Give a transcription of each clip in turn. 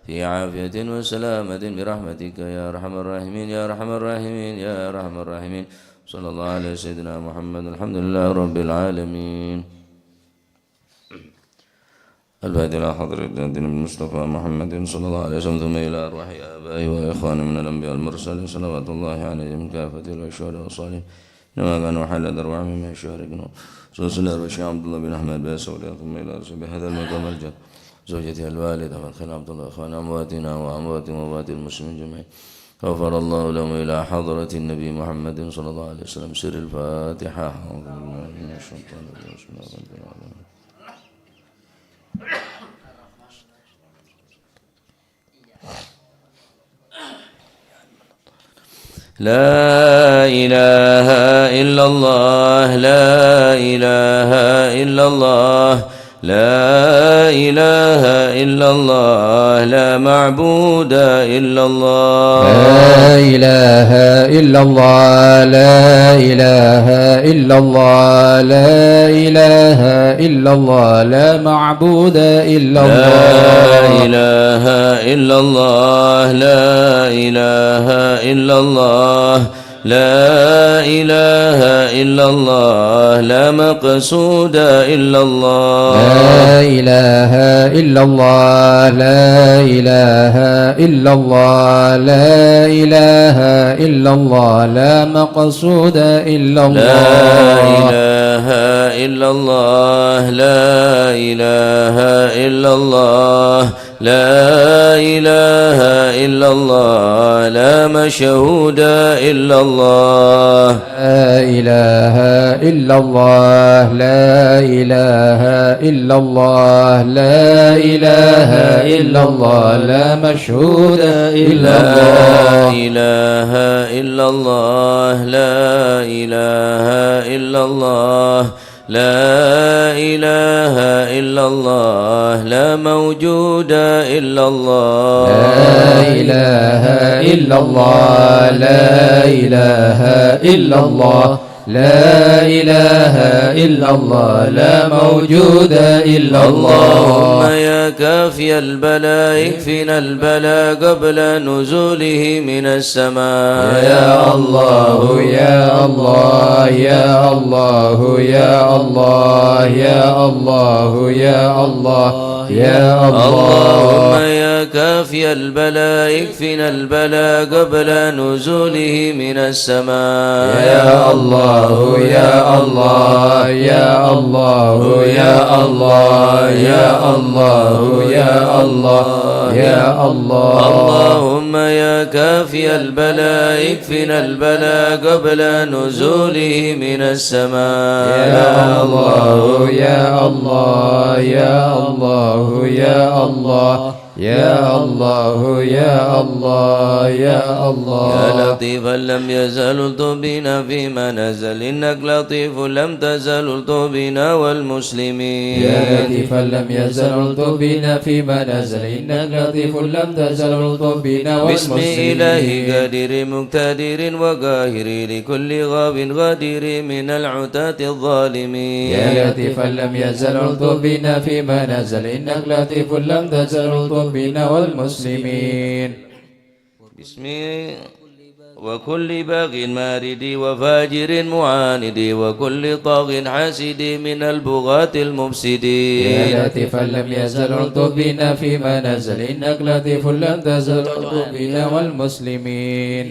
في عافية وسلامة برحمتك يا أرحم الراحمين يا أرحم الراحمين يا أرحم الراحمين. صلى الله على سيدنا محمد. الحمد لله رب العالمين. الفاتحة إلى حضرة الدين المصطفى محمد صلى الله عليه وسلم، ثم إلى أرواح آبائه وإخوانه من الأنبياء المرسلين صلوات الله عليهم كافة والشهداء والصالحين، إنما كانوا حل أرواح مما يشاركون. صلى الله عليه وسلم عبد الله بن أحمد بن سوريا، ثم إلى رسول بهذا المقام الجل زوجته الوالدة والخير عبد الله إخوان أمواتنا وأموات وأموات المسلمين جميعا، غفر الله لهم. إلى حضرة النبي محمد صلى الله عليه وسلم. سر الفاتحة. أعوذ بالله من الشيطان الرجيم. بسم الله الرحمن الرحيم. لا إله إلا الله لا إله إلا الله لا إله إلا الله لا معبود إلا الله لا إله إلا الله لا إله إلا الله لا إله إلا الله لا معبود إلا الله لا إله إلا الله لا إله إلا الله لا إله إلا الله لا مقصود إلا الله لا إله إلا الله لا إله إلا الله لا إله إلا الله لا مقصود إلا الله لا إله إلا الله لا إله إلا الله لا إله إلا الله لا مشهود إلا الله لا إله إلا الله لا إله إلا الله لا إله إلا الله لا مشهود إلا الله لا إله إلا الله لا إله إلا الله لا إله إلا الله لا موجود إلا الله لا إله إلا الله لا إله إلا الله لا إله إلا الله لا موجود إلا اللهم الله. يا كافي البلاء اكفنا البلاء قبل نزوله من السماء يا الله يا الله يا الله يا الله يا الله يا الله يا اللهم الله. يا كافي البلاء اكفنا البلاء قبل نزوله من السماء يا الله يا الله يا الله يا الله يا الله يا الله يا الله. اللهم يا كافي البلاء اكفنا البلاء قبل نزوله من السماء يا الله يا الله يا الله يا الله يا الله يا الله يا الله. يا لطيفا لم يزل بنا فيما نزل إنك لطيف لم تزل بنا والمسلمين. يا لطيفا لم يزل بنا فيما نزل إنك لطيف لم تزل بنا بسم والمسلمين. إله قادر مقتدر وقاهر لكل غاب غادر من العتاة الظالمين. يا لطيفا لم يزل بنا فيما نزل إنك لطيف لم تزل بنا والمسلمين. بسمي وكل باغ مارد وفاجر معاند وكل طاغ حاسد من البغاة المفسدين. يا لطيفا لم يزل بنا فيما نزل إنك لطيف لم تزل بنا والمسلمين.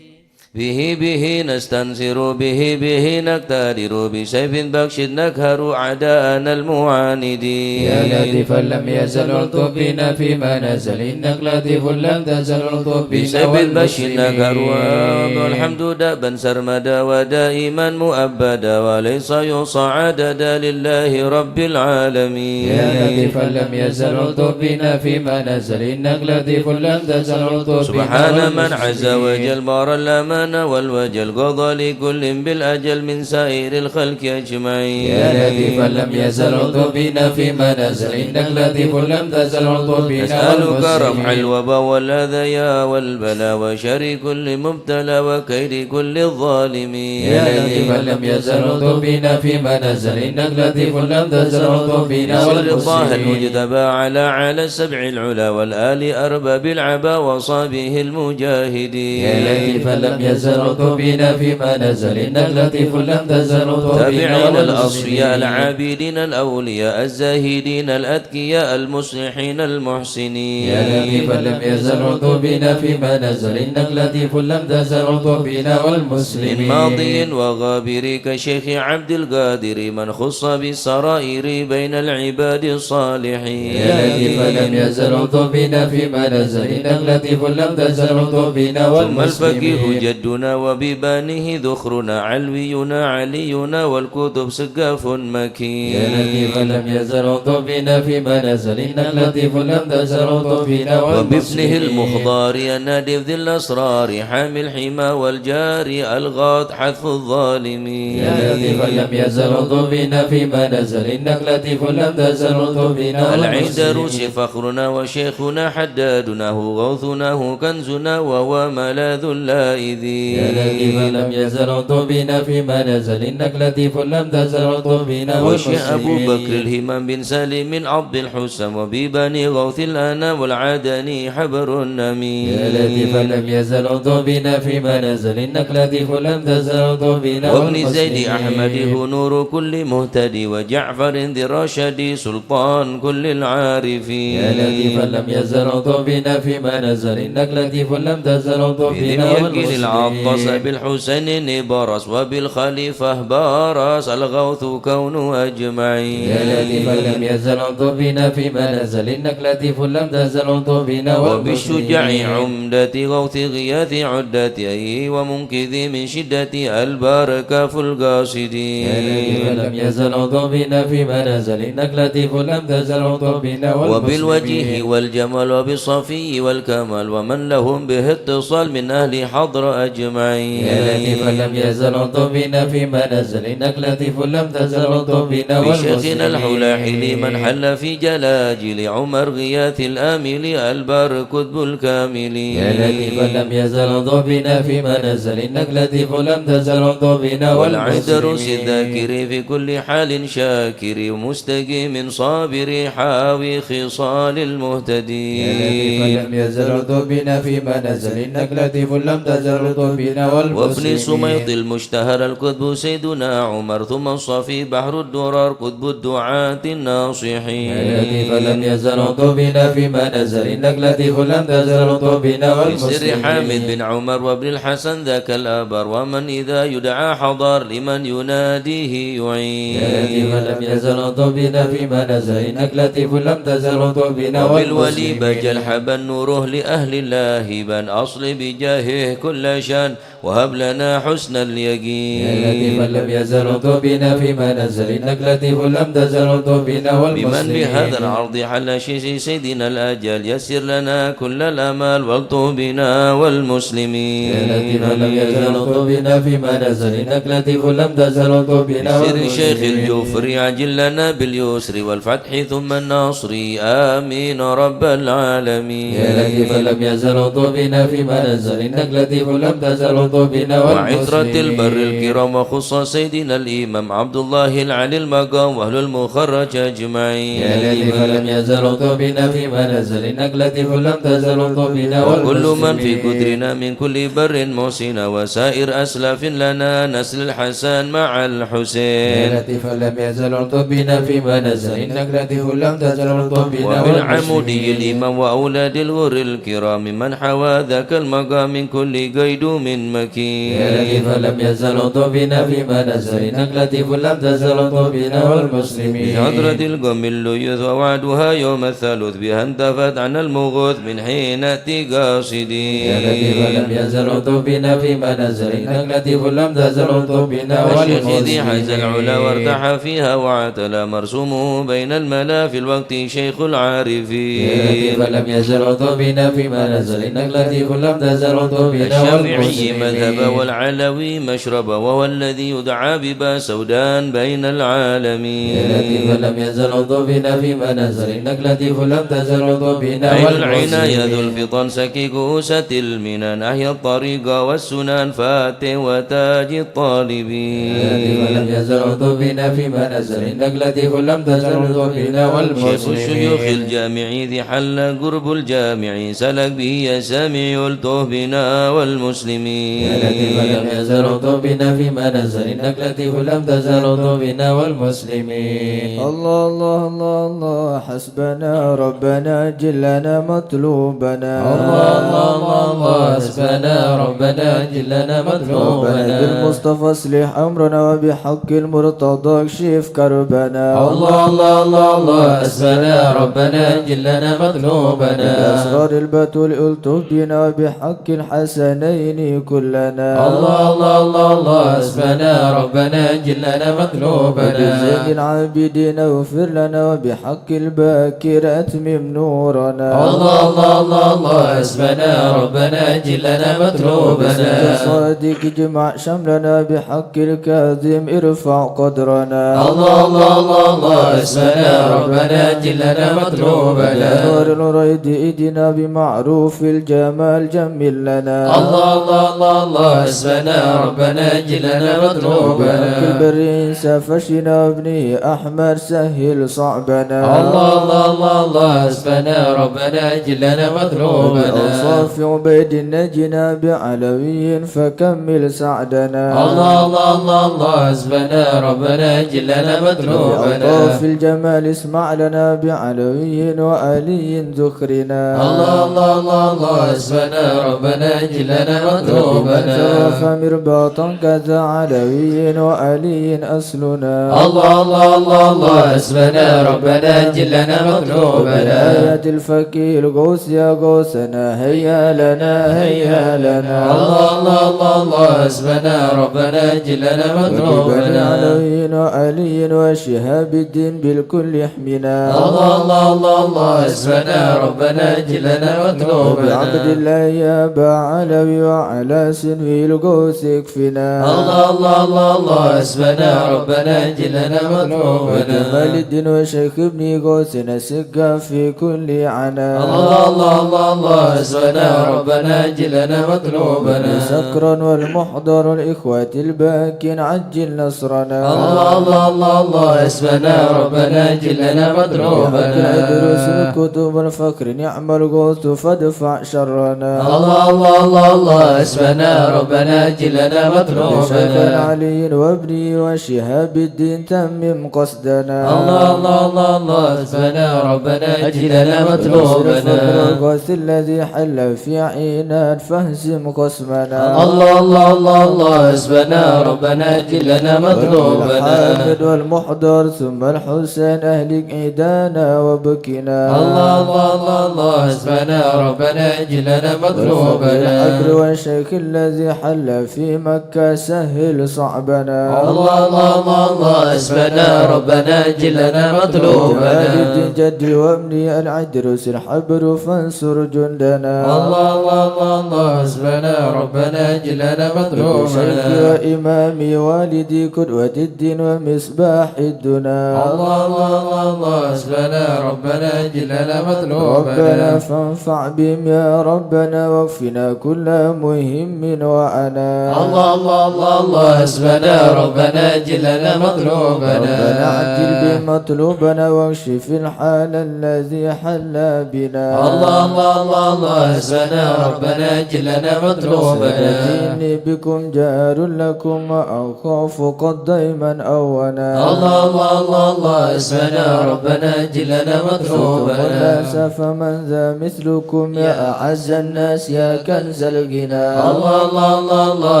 به نستنصر به نقتدر بسيف بخش نكهر أعداءنا المعاندين. يا لطيفا لم يزل بنا فيما نزل إنك لطيف لم تزل بنا بسيف بخش نكهر والمسلمين. والحمد دابا سرمدا ودائما مؤبدا وليس يحصى عددا لله رب العالمين. يا لطيفا لم يزل بنا فيما نزل إنك لطيف لم تزل بنا سبحان من والمسلمين. عز وجل بار الأمان والأمان والوجل قضى لكل بالأجل من سائر الخلق أجمعين يا لطيفا لم يزل عطوبنا فيما نزل إنك لطيف لم تزل عطوبنا أسألك رفع الوباء والأذى والبلاء وشر كل مبتلى وكيد كل الظالمين يا لطيفا لم يزل عطوبنا فيما نزل إنك لطيف لم تزل عطوبنا صل الله والمسلمين المجتبى على السبع العلا والآل أرباب العبا وصابه المجاهدين يا لطيفا لم يزل عطوبنا فيما نزل إنك لطيف لم تزل عطوبنا تابعين الأصفياء والمسلمين العابدين الأولياء الزاهدين الأتقياء المصلحين المحسنين يا لطيفا لم يزل عطوبنا فيما نزل إنك لطيف لم تزل عطوبنا من والمسلمين ماضي وغابر كشيخ عبد القادر من خص بالسرائر بين العباد الصالحين يا لطيفا لم يزل عطوبنا فيما نزل إنك لطيف لم تزل عطوبنا ثم الفقيه والمسلمين جدنا وببانه ذخرنا علوينا علينا والكتب سقاف مكين يا لطيفا لم يزل عطوبنا فيما نزل إنك لطيف لم تزل عطوبنا وبابنه والمسلمين المخضار النادف ذي الأسرار حامي الحمى والجاري الغاط حذف الظالمين يا لطيفا لم يزل عطوبنا فيما نزل إنك لطيف لم تزل عطوبنا العندروس والمسلمين فخرنا وشيخنا حدادنا هو غوثنا هو كنزنا وهو ملاذ اللائذين يا لطيفا لم يزل عطوبنا فيما نزل إنك لطيف لم تزل عطوبنا وشيخ أبو بكر والمسلمين الهمام بن سالم عبد الحسن وببني غوث الأنا والعدني حبر النمين يا لطيفا لم يزل عطوبنا فيما نزل إنك لطيف لم تزل عطوبنا وابن زيد والمسلمين أحمد هو نور كل مهتدي وجعفر ذي الرشد سلطان كل العارفين يا لطيفا لم يزل عطوبنا فيما نزل إنك لطيف لم تزل عطوبنا بذي يلقي العطس والمسلمين بالحسين نبرس وبالخليفة بارس الغوث كون أجمعين يا لطيفا لم يزل عطوبنا فيما نزل إنك لطيف لم تزل عطوبنا وبالشجاع والمسلمين عمدة غوث غياث عدته ومنقذ من شدة البركة في القاصدين يا لطيفا لم يزل عطوبنا فيما نزل إنك لطيف لم تزل عطوبنا وبالوجه والمسلمين والجمال وبالصفي والكمال ومن لهم به اتصال من أهل حضر أجمعين يا لطيفا لم يزل عطوبنا فيما نزل إنك لطيف لم تزل عطوبنا بشيخنا الحلاحي والمسلمين من حل في جلاجل عمر غياث الآمل البار كتب الكاملين يا لطيفا لم يزل عطوبنا فيما نزل إنك لطيف لم تزل عطوبنا والعندروس والمسلمين الذاكر في كل حال شاكر ومستقيم صابر حاوي خصال يا المهتدين لطيفا لم يزل عطوبنا فيما نزل إنك لطيف لم تزل عطوبنا وابن والمسلمين سميط المشتهر الكتب سيدنا عمر ثم الصفي بحر الدرار كتب الدعاة الناصحين يا لطيفا لم يزل عطوبنا فيما نزل إنك لطيف لم تزل عطوبنا بسر والمسلمين حامد بن عمر وابن الحسن ذاك الأبر ومن إذا يدعى حضر لمن يناديه يعين يا لطيفا لم يزل عطوبنا فيما نزل إنك لطيف لم تزل عطوبنا وبالولي والمسلمين بجل حبا نوره لأهل الله بن أصل بجاهه كل شان وهب لنا حسن يا اليقين لطيفا لم يزل عطوبنا فيما نزل إنك لطيف لم تزل عطوبنا بمن والمسلمين بهذا العرض حل شيء سيدنا الأجل يسر لنا كل الأمال والطف بنا والمسلمين يا لطيفا لم يزل عطوبنا فيما نزل إنك لطيف لم تزل عطوبنا بسر شيخ والمسلمين الجفر عجل لنا باليسر والفتح ثم النصر آمين رب العالمين يا لطيفا لم يزل عطوبنا فيما نزل إنك لطيف لم تزل عطوبنا وعطرة والمسلمين البر الكرام وخص سيدنا الإمام عبد الله العلي المقام وأهل المخرج أجمعين يا لطيفا لم يزل عطوبنا فيما نزل إنك لطيف لم تزل عطوبنا وكل والمسلمين من في قدرنا من كل بر محسن وسائر أسلاف لنا نسل الحسن مع يا الحسين لطيفا لم يزل عطوبنا فيما نزل إنك لطيف لم تزل عطوبنا وبالعمودي والمسلمين الإمام وأولاد الغر الكرام من حوى ذاك المقام من كل قيد من مكين يا لطيفا لم يزل عطوبنا فيما نزل إنك لطيف لم تزل عطوبنا والمسلمين بحضرة القوم الليث ووعدها يوم الثالث بها انتفت عن المغوث من حين أتي قاصدين يا لطيفا لم يزل عطوبنا فيما نزل إنك لطيف لم تزل عطوبنا والشيخ ذي حز العلا والمسلمين وارتاح فيها واعتلى مرسومه بين الملا في الوقت شيخ يا العارفين لطيفا لم يزل عطوبنا فيما نزل إنك لطيف لم تزل عطوبنا الشر الشافعي مذهب والمسلمين. والعلوي مشرب وهو الذي يدعى ببا سودان بين العالمين. لطيف لم يزل بنا فيما نزل إنك لطيف لم تزل بنا عين العناية ذو والمسلمين. الفطن سكي كوسة المنن أحيا الطريق والسنن فاتح وتاج الطالبين. لطيف لم يزل بنا فيما نزل إنك لطيف لم تزل بنا شيخ والمسلمين. الشيوخ الجامع ذي حل قرب الجامع سلك به يا سامع يلطه بنا والمسلمين. لطيف لم يزل بنا فيما نزل إنك لطيف لم تزل بنا والمسلمين. الله الله الله الله حسبنا ربنا جلنا مطلوبنا. الله الله الله الله حسبنا ربنا جلنا مطلوبنا. بالمصطفى اصلح أمرنا وبحق المرتضى اكشف كربنا. الله الله الله الله حسبنا ربنا جلنا مطلوبنا. بأسرار البتول ألطف بنا بحق الحسنين كلنا. الله الله الله الله حسبنا ربنا جلنا مطلوبنا. بزين العابدين اغفر لنا وبحق الباكر أتمم نورنا. الله الله الله الله حسبنا ربنا جلنا مطلوبنا. صادق اجمع شملنا بحق الكاظم ارفع قدرنا. الله الله الله الله حسبنا ربنا جلنا مطلوبنا. نور الريد ايدنا بمعروف الجمال جمل لنا. الله الله الله الله حسبنا ربنا جلنا مطلوبنا. البر سفشنا ابني احمد سهل صعبنا. الله الله الله الله حسبنا ربنا جلنا مطلوبنا. صافي عبيد النجنا بعلوي فكمل سعدنا. الله الله الله الله حسبنا ربنا جلنا مطلوبنا. في الجمال اسمع لنا بعلوي وآلي ذكرنا. الله الله الله الله حسبنا ربنا جلنا مطلوبنا. شرف مرباطا كذا علوي وآلي أصلنا. الله الله الله الله حسبنا ربنا جلنا مطلوبنا. آية الفكير غوث يا غوثنا هيا لنا هيا لنا. الله الله الله الله حسبنا ربنا جلنا مطلوبنا. علوي وآلي وشهاب الدين بالكل يحمنا. الله الله الله الله حسبنا ربنا جلنا مطلوبنا. عبد الله يا با علوي وعلى سنوي الغوث يكفنا. الله الله الله الله حسبنا ربنا جلنا مطلوبنا. جمال الدين وشيخ ابن غوثنا سقا في كل عنا. الله الله الله الله حسبنا ربنا جلنا مطلوبنا. سكرا والمحضر الإخوة الباكين عجل نصرنا. الله الله الله الله حسبنا ربنا جلنا مطلوبنا. دروس الكتب الفكر نعم الغوث فادفع شرنا. الله الله الله الله حسبنا ربنا جلنا شيخ مطلوبنا. علي وابني وشهاب الدين تمم قصدنا. الله الله الله الله حسبنا ربنا جلنا مطلوبنا. الغوث الذي حل في عينات فهزم قسمنا. الله الله الله الله حسبنا ربنا جلنا مطلوبنا. الحامد والمحضر ثم الحسين أهلك عيدانا وبكنا. الله الله الله الله حسبنا ربنا جلنا مطلوبنا. الحبر والشيخ الذي حل في مكة سهل صعبنا. الله الله الله الله حسبنا ربنا جلنا مطلوبنا. جلال جدي وابني العدرس الحبر فانصر جندنا. الله الله الله الله حسبنا ربنا جلنا شيخي مطلوبنا. وإمامي والدي قدوة الدين ومصباح الدنا. الله الله الله الله حسبنا ربنا جلنا ربنا مطلوبنا. فانفع بهم يا ربنا واكفنا كل مهم وأنا. الله الله الله الله حسبنا ربنا جلنا ربنا مطلوبنا. عجل بمطلوبنا واكشف الحال الذي حل بنا. الله الله الله الله حسبنا ربنا جلنا مطلوبنا. إني بكم جار لكم وأخاف قد دائما أونا. الله الله الله الله حسبنا ربنا جلنا مطلوبنا. والناس فمن ذا مثلكم يا أعز الناس يا كنز الغنى. الله الله الله الله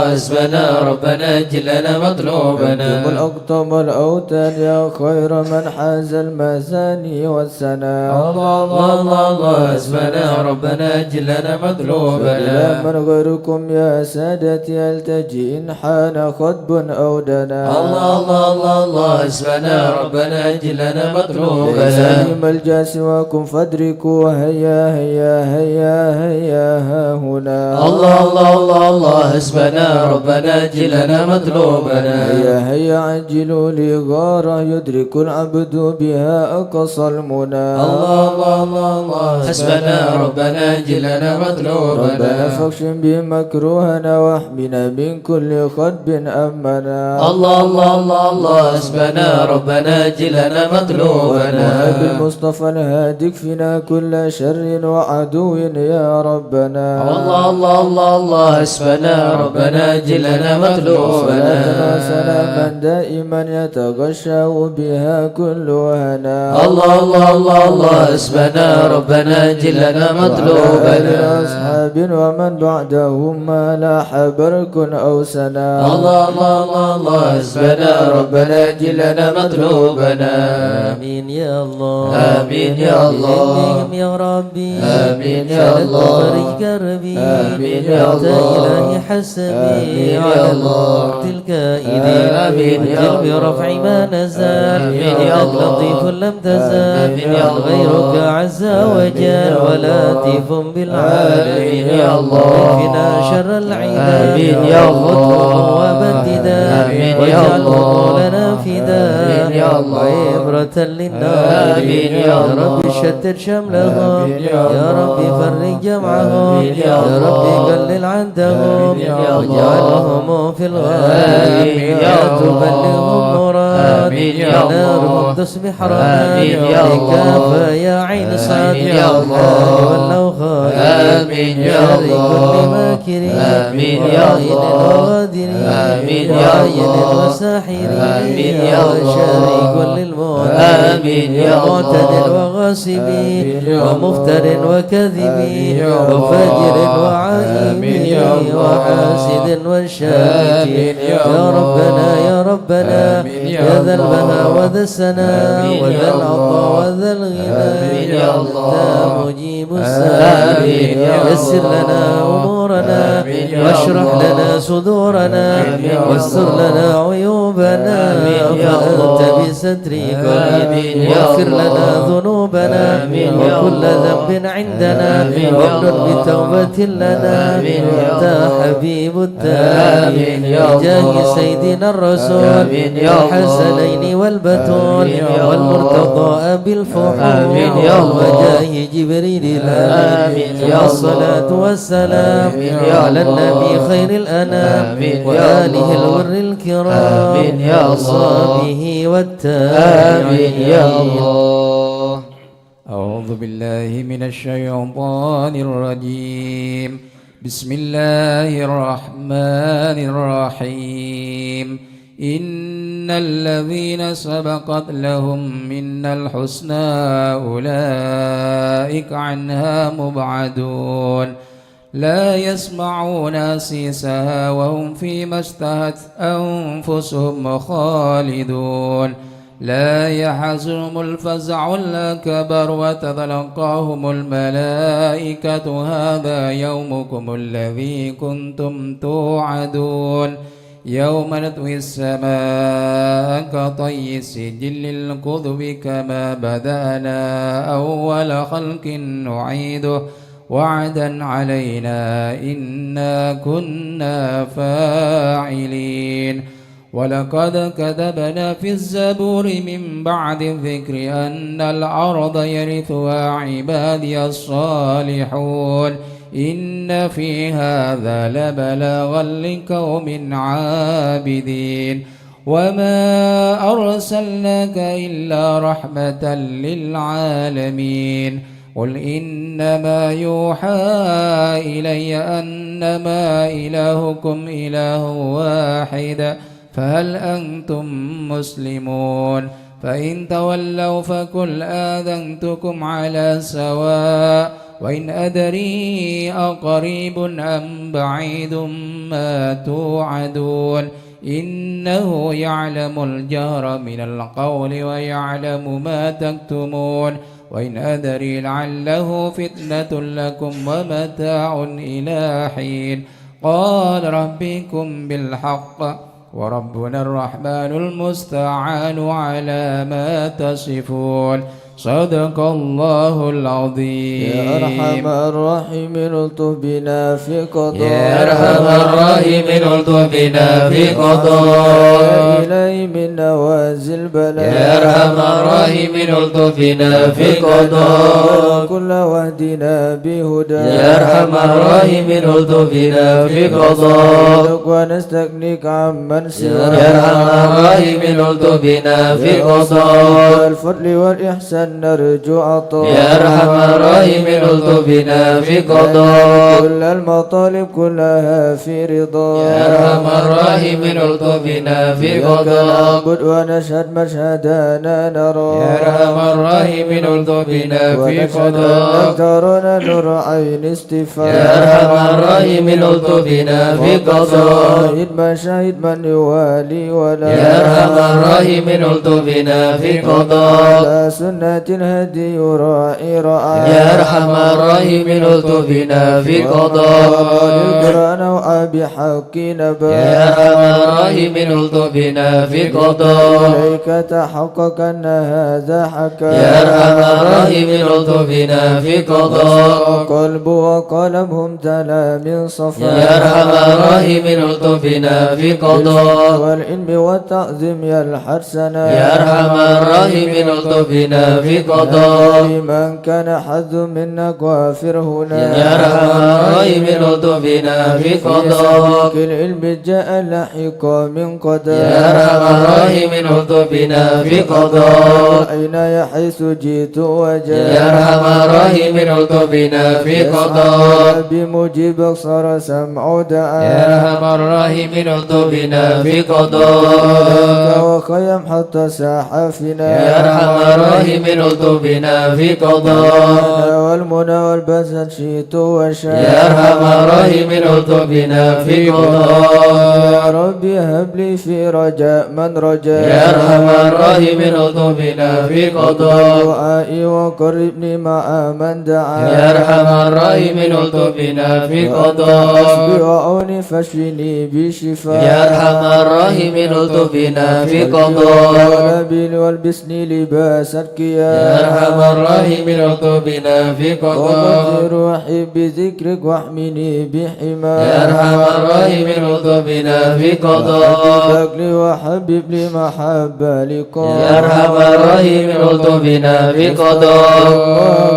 حسبنا ربنا جلنا مطلوبنا. أنتم الأقطم والأوتان يا خير من حاز المثاني والثناء. الله الله الله الله حسبنا ربنا جلنا مطلوبنا. إلى من غيركم يا سادتي التجي إن حان خطب أو دنا. الله الله الله الله حسبنا ربنا جلنا ليس مطلوبنا. لي ملجأ سواكم فادركوا هيا هيا هيا هيا ها هنا. المنى الله الله الله الله حسبنا ربنا جلنا مطلوبنا هيا هيا عجلوا لغارة يدرك العبد بها أقصى المنى الله الله الله الله حسبنا ربنا جلنا مطلوبنا ربنا فاكشن بمكروهنا واحمنا من كل خطب أمنا الله الله الله الله حسبنا ربنا جلنا مطلوبنا بالمصطفى الهادي اكفنا كل شر وعدو يا ربنا الله الله الله الله حسبنا ربنا جلنا مطلوبنا سلاما دائما يتغشى بها كل هنا الله الله الله الله حسبنا ربنا جلنا مطلوبنا أصحاب ومن بعدهم ما لاح برك أو سنا الله الله الله الله حسبنا ربنا جلنا مطلوبنا آمين يا الله آمين يا الله يا ربي آمين يا الله فرج كربي آمين يا الله إلهي حسبي آمين يا على الله الوقت الكائن آمين يا وجل الله برفع ما نزل آمين يا إنك الله لطيف لم تزل آمين يا الله غيرك عز وجل ولطيف بالعالمين آمين يا الله اكفنا شر العباد آمين يا الله وبددا آمين يا واجعل الله لنا فداء آمين يا الله وعبرة للناس آمين يا يا الله رب شتت شملهم آمين يا يا الله رب فرج جمعهم آمين يا يا رب الله قلل عندهم آمين يا الله واجعلهم في الغالب آمين يا يا الله تبلغهم مراد آمين يا نارهم الله تصبح آمين رحمة يا الله بكافى يا عين صاد آمين يا الله والأوخاد آمين يا شر الله كل ماكر آمين يا وعين الله وغادر آمين يا وعين الله وساحر آمين يا وشر الله كل المعتد آمين يا ومعتد الله وغاصب آمين يا الله ومفتر وكذب آمين يا الله وفاجر وعائب آمين يا الله وحاسد وشاك آمين يا يا ربنا يا الله ربنا آمين يا يا ذا الله البهاء وذا السناء آمين وذا يا العطاء الله وذا الغنى آمين يا الله أنت مجيب آمين السائلين يا يسر الله لنا أمورنا آمين يا واشرح الله لنا صدورنا آمين يا واستر الله لنا عيوبنا آمين يا فأنت الله بسترك آمين يا واغفر الله لنا ذنوبنا آمين يا وكل الله ذنب عندنا آمين يا وابن الله بتوبة لنا آمين يا أنت الله حبيب آمين التائبين يا بجاه الله سيدنا الرسول آمين يا الله الحسنين والبتول آمين يا الله والمرتضى بالفحول آمين يا الله وجاه جبريل آمين يا الله الصلاة والسلام آمين يا على الله النبي خير الأنام آمين يا وآله الله الغر الكرام آمين يا الله وأصحابه آمين يا والتابعين الله أعوذ بالله من الشيطان الرجيم بسم الله الرحمن الرحيم إن الذين سبقت لهم منا الحسنى أولئك عنها مبعدون لا يسمعون سيسها وهم فيما اشتهت أنفسهم خالدون لا يحزنهم الفزع الأكبر وتتلقاهم الملائكة هذا يومكم الذي كنتم توعدون يوم نطوي السماء كطي السجل للكتب كما بدأنا أول خلق نعيده وعدا علينا إنا كنا فاعلين ولقد كتبنا في الزبور من بعد الذكر أن الأرض يرثها عبادي الصالحون إن في هذا لبلاغا لقوم عابدين وما أرسلناك إلا رحمة للعالمين قل إنما يوحى إلي أنما إلهكم إله واحد فهل أنتم مسلمون فإن تولوا فقل آذنتكم على سواء وإن أدري أقريب أم بعيد ما توعدون إنه يعلم الجهر من القول ويعلم ما تكتمون وإن أدري لعله فتنة لكم ومتاع إلى حين قال ربكم بالحق وربنا الرحمن المستعان على ما تصفون صدق الله العظيم. يا أرحم الراحمين الطف بنا في قضاء. يا أرحم الراحمين الطف بنا في قضاء. يا إلهي من نوازل بلاء. يا أرحم الراحمين الطف بنا في قضاء. كل واهدنا بهدى. يا أرحم الراحمين الطف بنا في قضاء. ونستغنيك عمن سواك. يا أرحم الراحمين الطف بنا في قضاء. الفضل والإحسان نرجو عطاء. يا أرحم الراحمين الطف بنا في قضاء. كل المطالب كلها في رضا. يا أرحم الراحمين الطف بنا في قضاء. نعبد ونشهد مشهدنا نرى. يا أرحم الراحمين الطف بنا في ونشهد قضاء. أنك ترانا نور عين استفاء. يا أرحم الراحمين الطف بنا في قضاء. شهد من يوالي ولا. يا أرحم الراحمين الطف بنا في قضاء. على سنة الهدي يراعي رعايا. يا أرحم الراحمين الطف بنا في قضاء. القرآن وعاب حق نبا. يا أرحم الراحمين الطف بنا في قضاء. إليك تحقق أن هذا حكى. يا أرحم الراحمين الطف بنا في قضاء. قلب وقلبهم تلا من صفا. يا أرحم الراحمين الطف بنا في قضاء. والعلم والتعظيم يلحد سنا. يا أرحم الراحمين الطف بنا في قضاء. لمن كان حظ منك وافر هنا. يا أرحم الراحمين الطف بنا في قضاء. العلم جاء لاحقا من قدر. يا أرحم الراحمين الطف بنا في قضاء. أين يا حيث جئت وجاء. يا أرحم الراحمين الطف بنا في قضاء. بمجيبك صار سمع دعاء. يا أرحم الراحمين الطف بنا في قضاء. وخيم حتى ساحفنا. يا أرحم الراحمين الطف بنا في قضاء. والمنى والبسل شئت وشاء. يا أرحم الراحمين الطف بنا في قضاء. يا ربي هب لي في رجاء من رجاء. يا أرحم الراحمين الطف بنا في قضاء. دعائي وقربني مع من دعا. يا أرحم الراحمين الطف بنا في قضاء. حسبي وعوني فاشفني بشفاء. يا أرحم الراحمين الطف بنا في قضاء. والنبيل والبسني لباس الكيان. يا أرحم الراحمين الطف بنا في قضاء. وقضي روحي بذكرك واحمني بحماك. يا أرحم الراحمين الطف بنا في قضاء. حبك لي وحبب لي محبة لقاء. يا أرحم الراحمين الطف بنا في قضاء.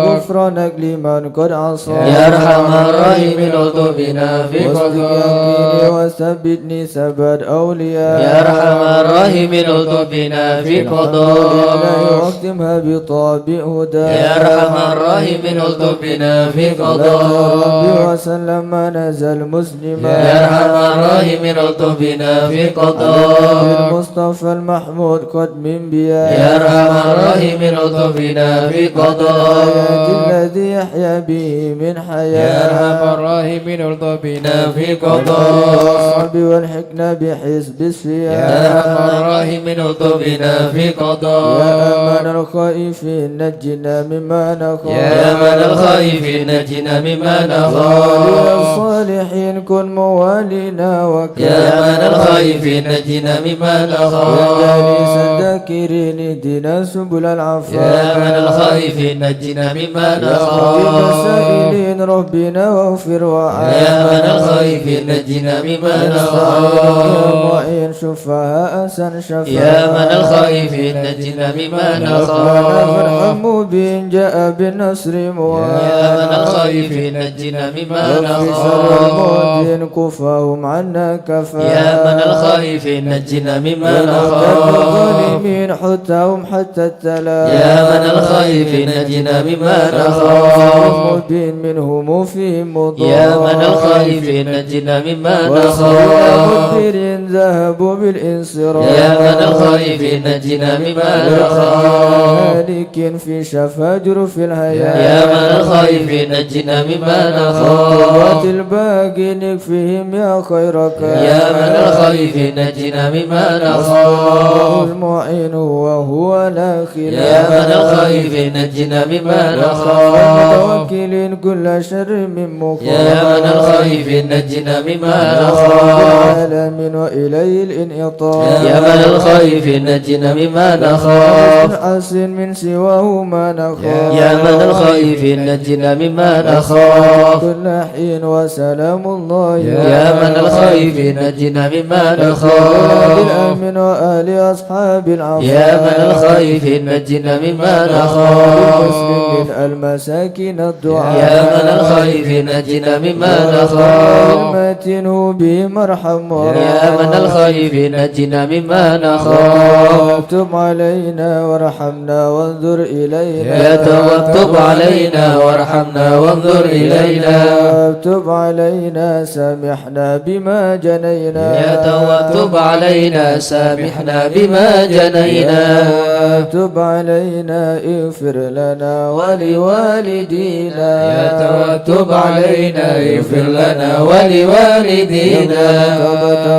غفرانك لمن قد عصى. يا أرحم الراحمين الطف بنا في قضاء. وثبتني ثبات أولياء. يا أرحم الراحمين الطف بنا في قضاء. واختمها بطابع هدى. يا أرحم الراحمين الطف بنا في قضاء. ربي وسلم ما نزل مسلما. يا أرحم الراحمين الطف بنا في قضاء. بالمصطفى المحمود قد من بيا. يا أرحم الراحمين الطف بنا في قضاء. الذي يحيا به من يا حياة. أرحم الراحمين الطف بنا في قضاء. الصعب والحكمة بحسب يا السياق. أرحم الراحمين الطف بنا في يا قضاء. أمان الخائفين نجنا مما نخاف. يا من الخائفين نجنا مما يا نخاف. الصالحين كن موالينا يا من الخائفين نجنا مما يا نخاف. جالس الذاكرين اهدنا سبل العفاف. يا من الخائفين نجنا مما يا نخاف. السائلين ربنا واغفر وعاف. يا من الخائفين نجنا مما يا نخاف. معين شفاء أسن شفاء. يا من الخائفين نجنا مما نخاف. فرحم مبين جاء بالنصر موافق. يا من الخائفين نجنا مما وفي شر نخاف. الموت كفاهم عنا كفا. يا من الخائفين نجنا مما نخاف. الظالمين حتهم حتى التلا. يا من الخائفين نجنا مما نخاف. مبين منهم فيهم مضار. يا من الخائفين نجنا مما وخير نخاف. مدبر ذهبوا بالانصراف. يا من الخائفين نجنا مما نخاف. هالك في شفا جرف الهيام. يا من الخائفين نجنا مما نخاف. الباقي نكفهم يا خير كافٍ يا من الخيف نجنا مما نخاف المعين وهو لا خلاف يا من الخيف نجنا مما نخاف المتوكلين كل شر من مخاف يا من الخيف نجنا مما نخاف العالمين وإليه الانعطاف يا من الخيف نجنا مما نخاف حسن من سواه ما نخاف يا من الخيف نجنا مما نخاف كل حين وسلام الله يا من الخيف نجنا مما نخاف بالأمن وآل أصحاب العفو يا من الخيف نجنا مما نخاف المسلمين المساكين الدعاء يا من الخيف نجنا مما نخاف المتين هو بهم ارحم يا من الخيف نجنا مما نخاف تب علينا وارحمنا وانظر إلينا يا توتب علينا وارحمنا وانظر إلينا تب علينا سامحنا بما جنينا يا توتب علينا سامحنا بما جنينا تب علينا اغفر لنا ولوالدينا يا توتب علينا اغفر لنا ولوالدينا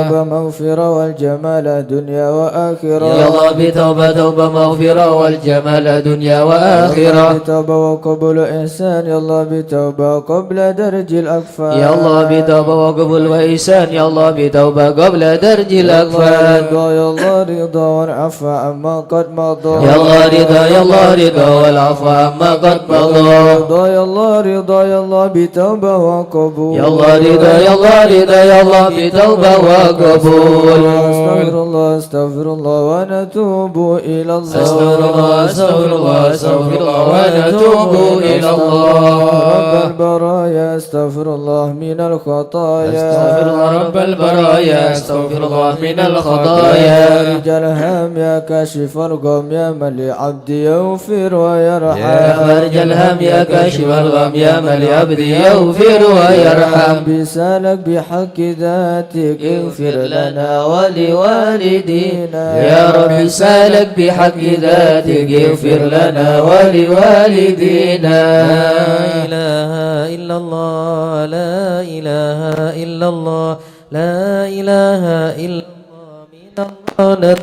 توبة مغفرة والجمال دنيا وآخرة يا الله بتوبة توبة مغفرة والجمال دنيا وآخرة بتوبة وقبول إحسان يا الله بتوبة قبل درج الأكفان يا الله بتوبة وقبول وإحسان يا الله بتوبة قبل درج الأكفان يا الله رضا والعفو عما قد مضى يا الله رضا يا الله رضا والعفو عما قد مضى رضا يا الله رضا يا الله بتوبة وقبول يا الله رضا يا الله رضا يا الله بتوبة وقبول استغفر الله استغفر الله ونتوب إلى الله استغفر الله استغفر الله استغفر الله ونتوب إلى الله رب البرايا استغفر الله من الخطايا استغفر الله رب البرايا استغفر الله من الخطايا رجال الهم يا كاشف الغم يا من لعبدي يغفر ويرحم يا خارج الهم يا كاشف الغم يا من لعبدي يغفر ويرحم بسالك بحق ذاتك اغفر لنا ولوالدينا يا رب سالك بحق ذاتك اغفر لنا ولوالدينا لا إله إلا الله لا إله إلا الله لا إله إلا الله من الله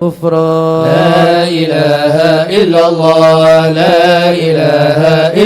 غفران لا إله إلا الله لا إله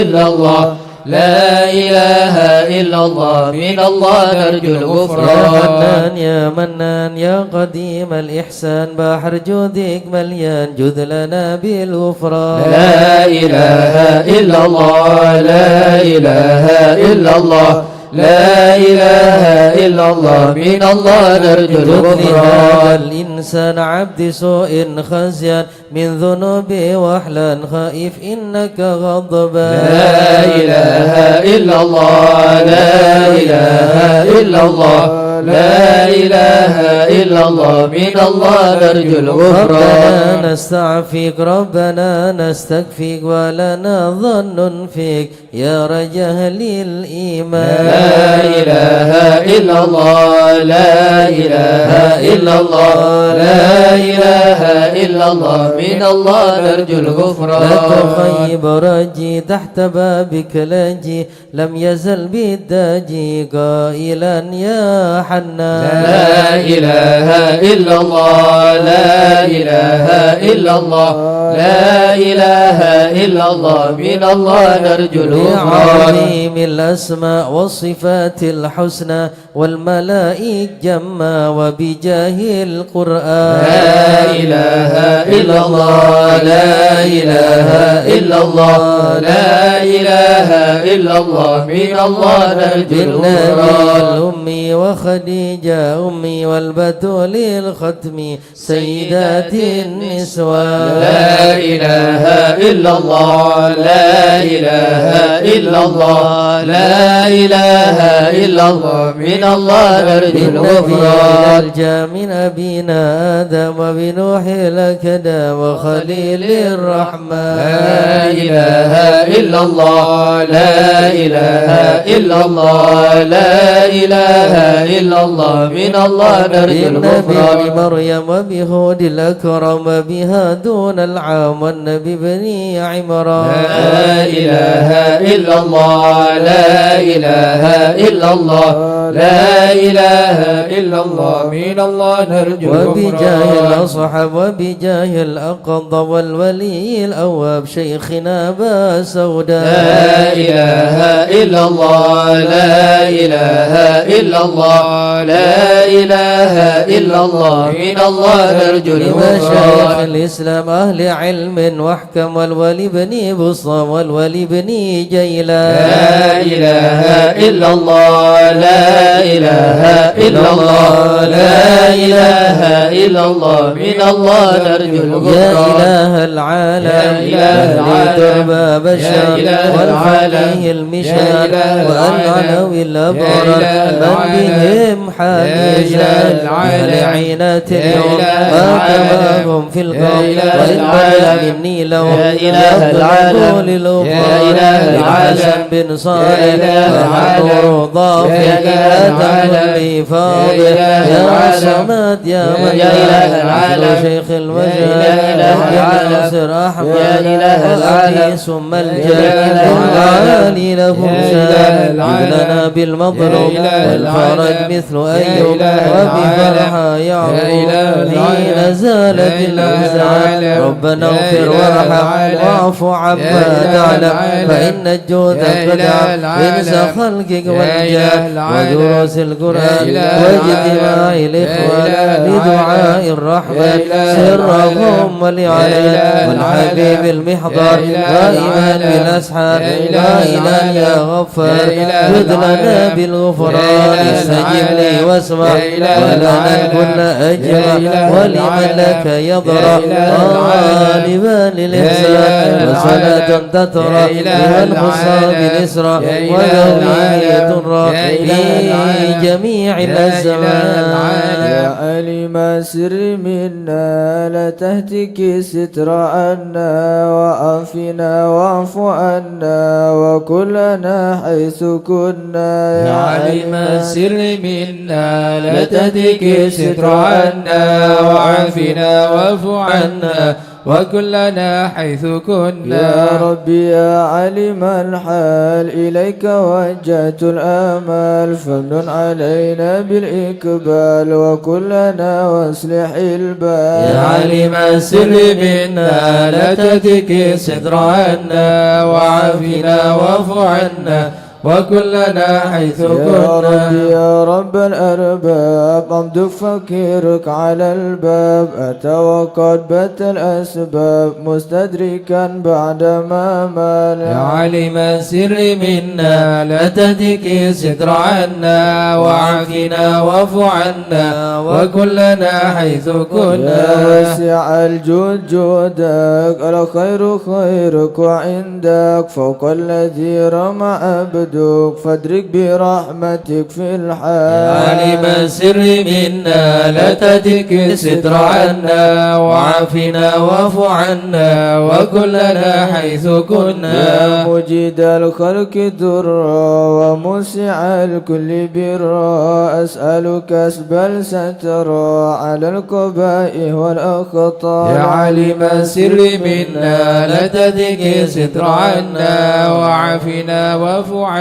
إلا الله لا إله إلا الله من الله نرجو يا الغفران منان يا منان يا قديم الإحسان بحر جودك مليان جد لنا بالغفران لا إله إلا الله لا إله إلا الله لا إله إلا الله من الله نرجو الغفران الإنسان عبد سوء خزيان من ذنوبه وحلا خائف إنك غضبان لا إله إلا الله لا إله إلا الله لا إله إلا الله من الله نرجو الغفران ربنا نستعفيك ربنا نستكفيك ولنا ظن فيك يا رجاء للإيمان لا إله إلا الله لا إله إلا الله لا إله إلا الله من الله نرجو لا الغفران تخيب رجي تحت بابك لجي لم يزل بالداجي قائلا يا حنان لا إله إلا الله لا إله إلا الله لا إله إلا الله من الله نرجو الغفران بعظيم الأسماء والصفات الحسنى والملائك جما وبجاه القرآن لا إله إلا الله لا إله إلا الله لا إله إلا الله من الله نرجو بالنبي الغفران الأمي وخديجة أمي والبتول الختم سيدات النسوان لا إله إلا الله لا إله إلا الله لا إله إلا الله من الله نرجو بالنبي الغفران الجا من أبينا آدم وبنوح لكدا وخليل الرحمن لا إله إلا الله لا إله إلا الله لا إله إلا الله من الله نرجو بالنبي الغفران مريم وبهود الأكرم وبها دون العام والنبي بني عمران لا إله إلا الله لا إله إلا إلا الله لا إله إلا الله من الله نرجو وبجاه الأصحاب وبجاه الأقض والولي الأواب شيخنا أبا سوداء لا إله إلا الله لا إله إلا الله لا إله إلا الله من الله نرجو لمشايخ الإسلام أهل علم واحكم والولي بن بصام والولي بن جيلان لا إله إلا الله لا إله إلا الله لا إله إلا الله من الله نرجو يا إله العالم يا تربى بشر والفقيه المشار والعلوي الأبرار من بهم حال يجعل على عينات اليوم وكماهم في القوم وإن بلغ مني لهم إله العالم يا إله العالم بن صالح وحضور ضافي أدم لي فاضل يا صمد يا من يا شيخ الوجه يا ناصر أحمد وأبي ثم الجلال العالي لهم شان لنا بالمظلوم والفرج مثل أيوب وبفرحة يعظم حين زالت الأحزان ربنا اغفر وارحم واعف عما تعلم فإن الجود قد انس خلقك والجاه ودروس القرآن واجتماع الإخوان لدعاء الرحمن سرهم ولعليهم والحبيب المحضر وإيمان بالأسحار لا إله يا غفار خذ لنا بالغفران استجب لي واسمع ولنا الكل أجمع ولمن لك يضرع غالبا للإحسان وصلاة تترى لمن خص بالإسراء وذويه ترى في جميع الأزمان يا علم سر منا لا تهتك ستر عنا وعافنا واعف عنا وكلنا حيث كنا يا علم السر منا لا تهتك ستر عنا وعافنا واعف عنا وكلنا حيث كنا يا ربي يا علم الحال إليك وجهت الآمال فمن علينا بالإقبال وكلنا واصلح البال يا علم السر منا لا تهتك ستر عنا وعافنا واعف عنا وكلنا حيث كنا يا ربي يا رب الأرباب أمدك فكيرك على الباب أتى وقد بت الأسباب مستدركا بعدما مال يا علم السر منا لا تهتك ستر عنا وعافنا واعف عنا وكلنا حيث كنا يا واسع الجود جودك الخير خيرك وعندك فوق الذي رمى عبدك فادرك برحمتك في الحال يا علم السر منا لا تهتك ستر عنا وعافنا واعف عنا وكلنا حيث كنا يا مجيد الخلق درا وموسع الكل برا أسألك كسب الستر على القبائح والأخطاء يا علم السر منا لا تهتك ستر عنا وعافنا واعف عنا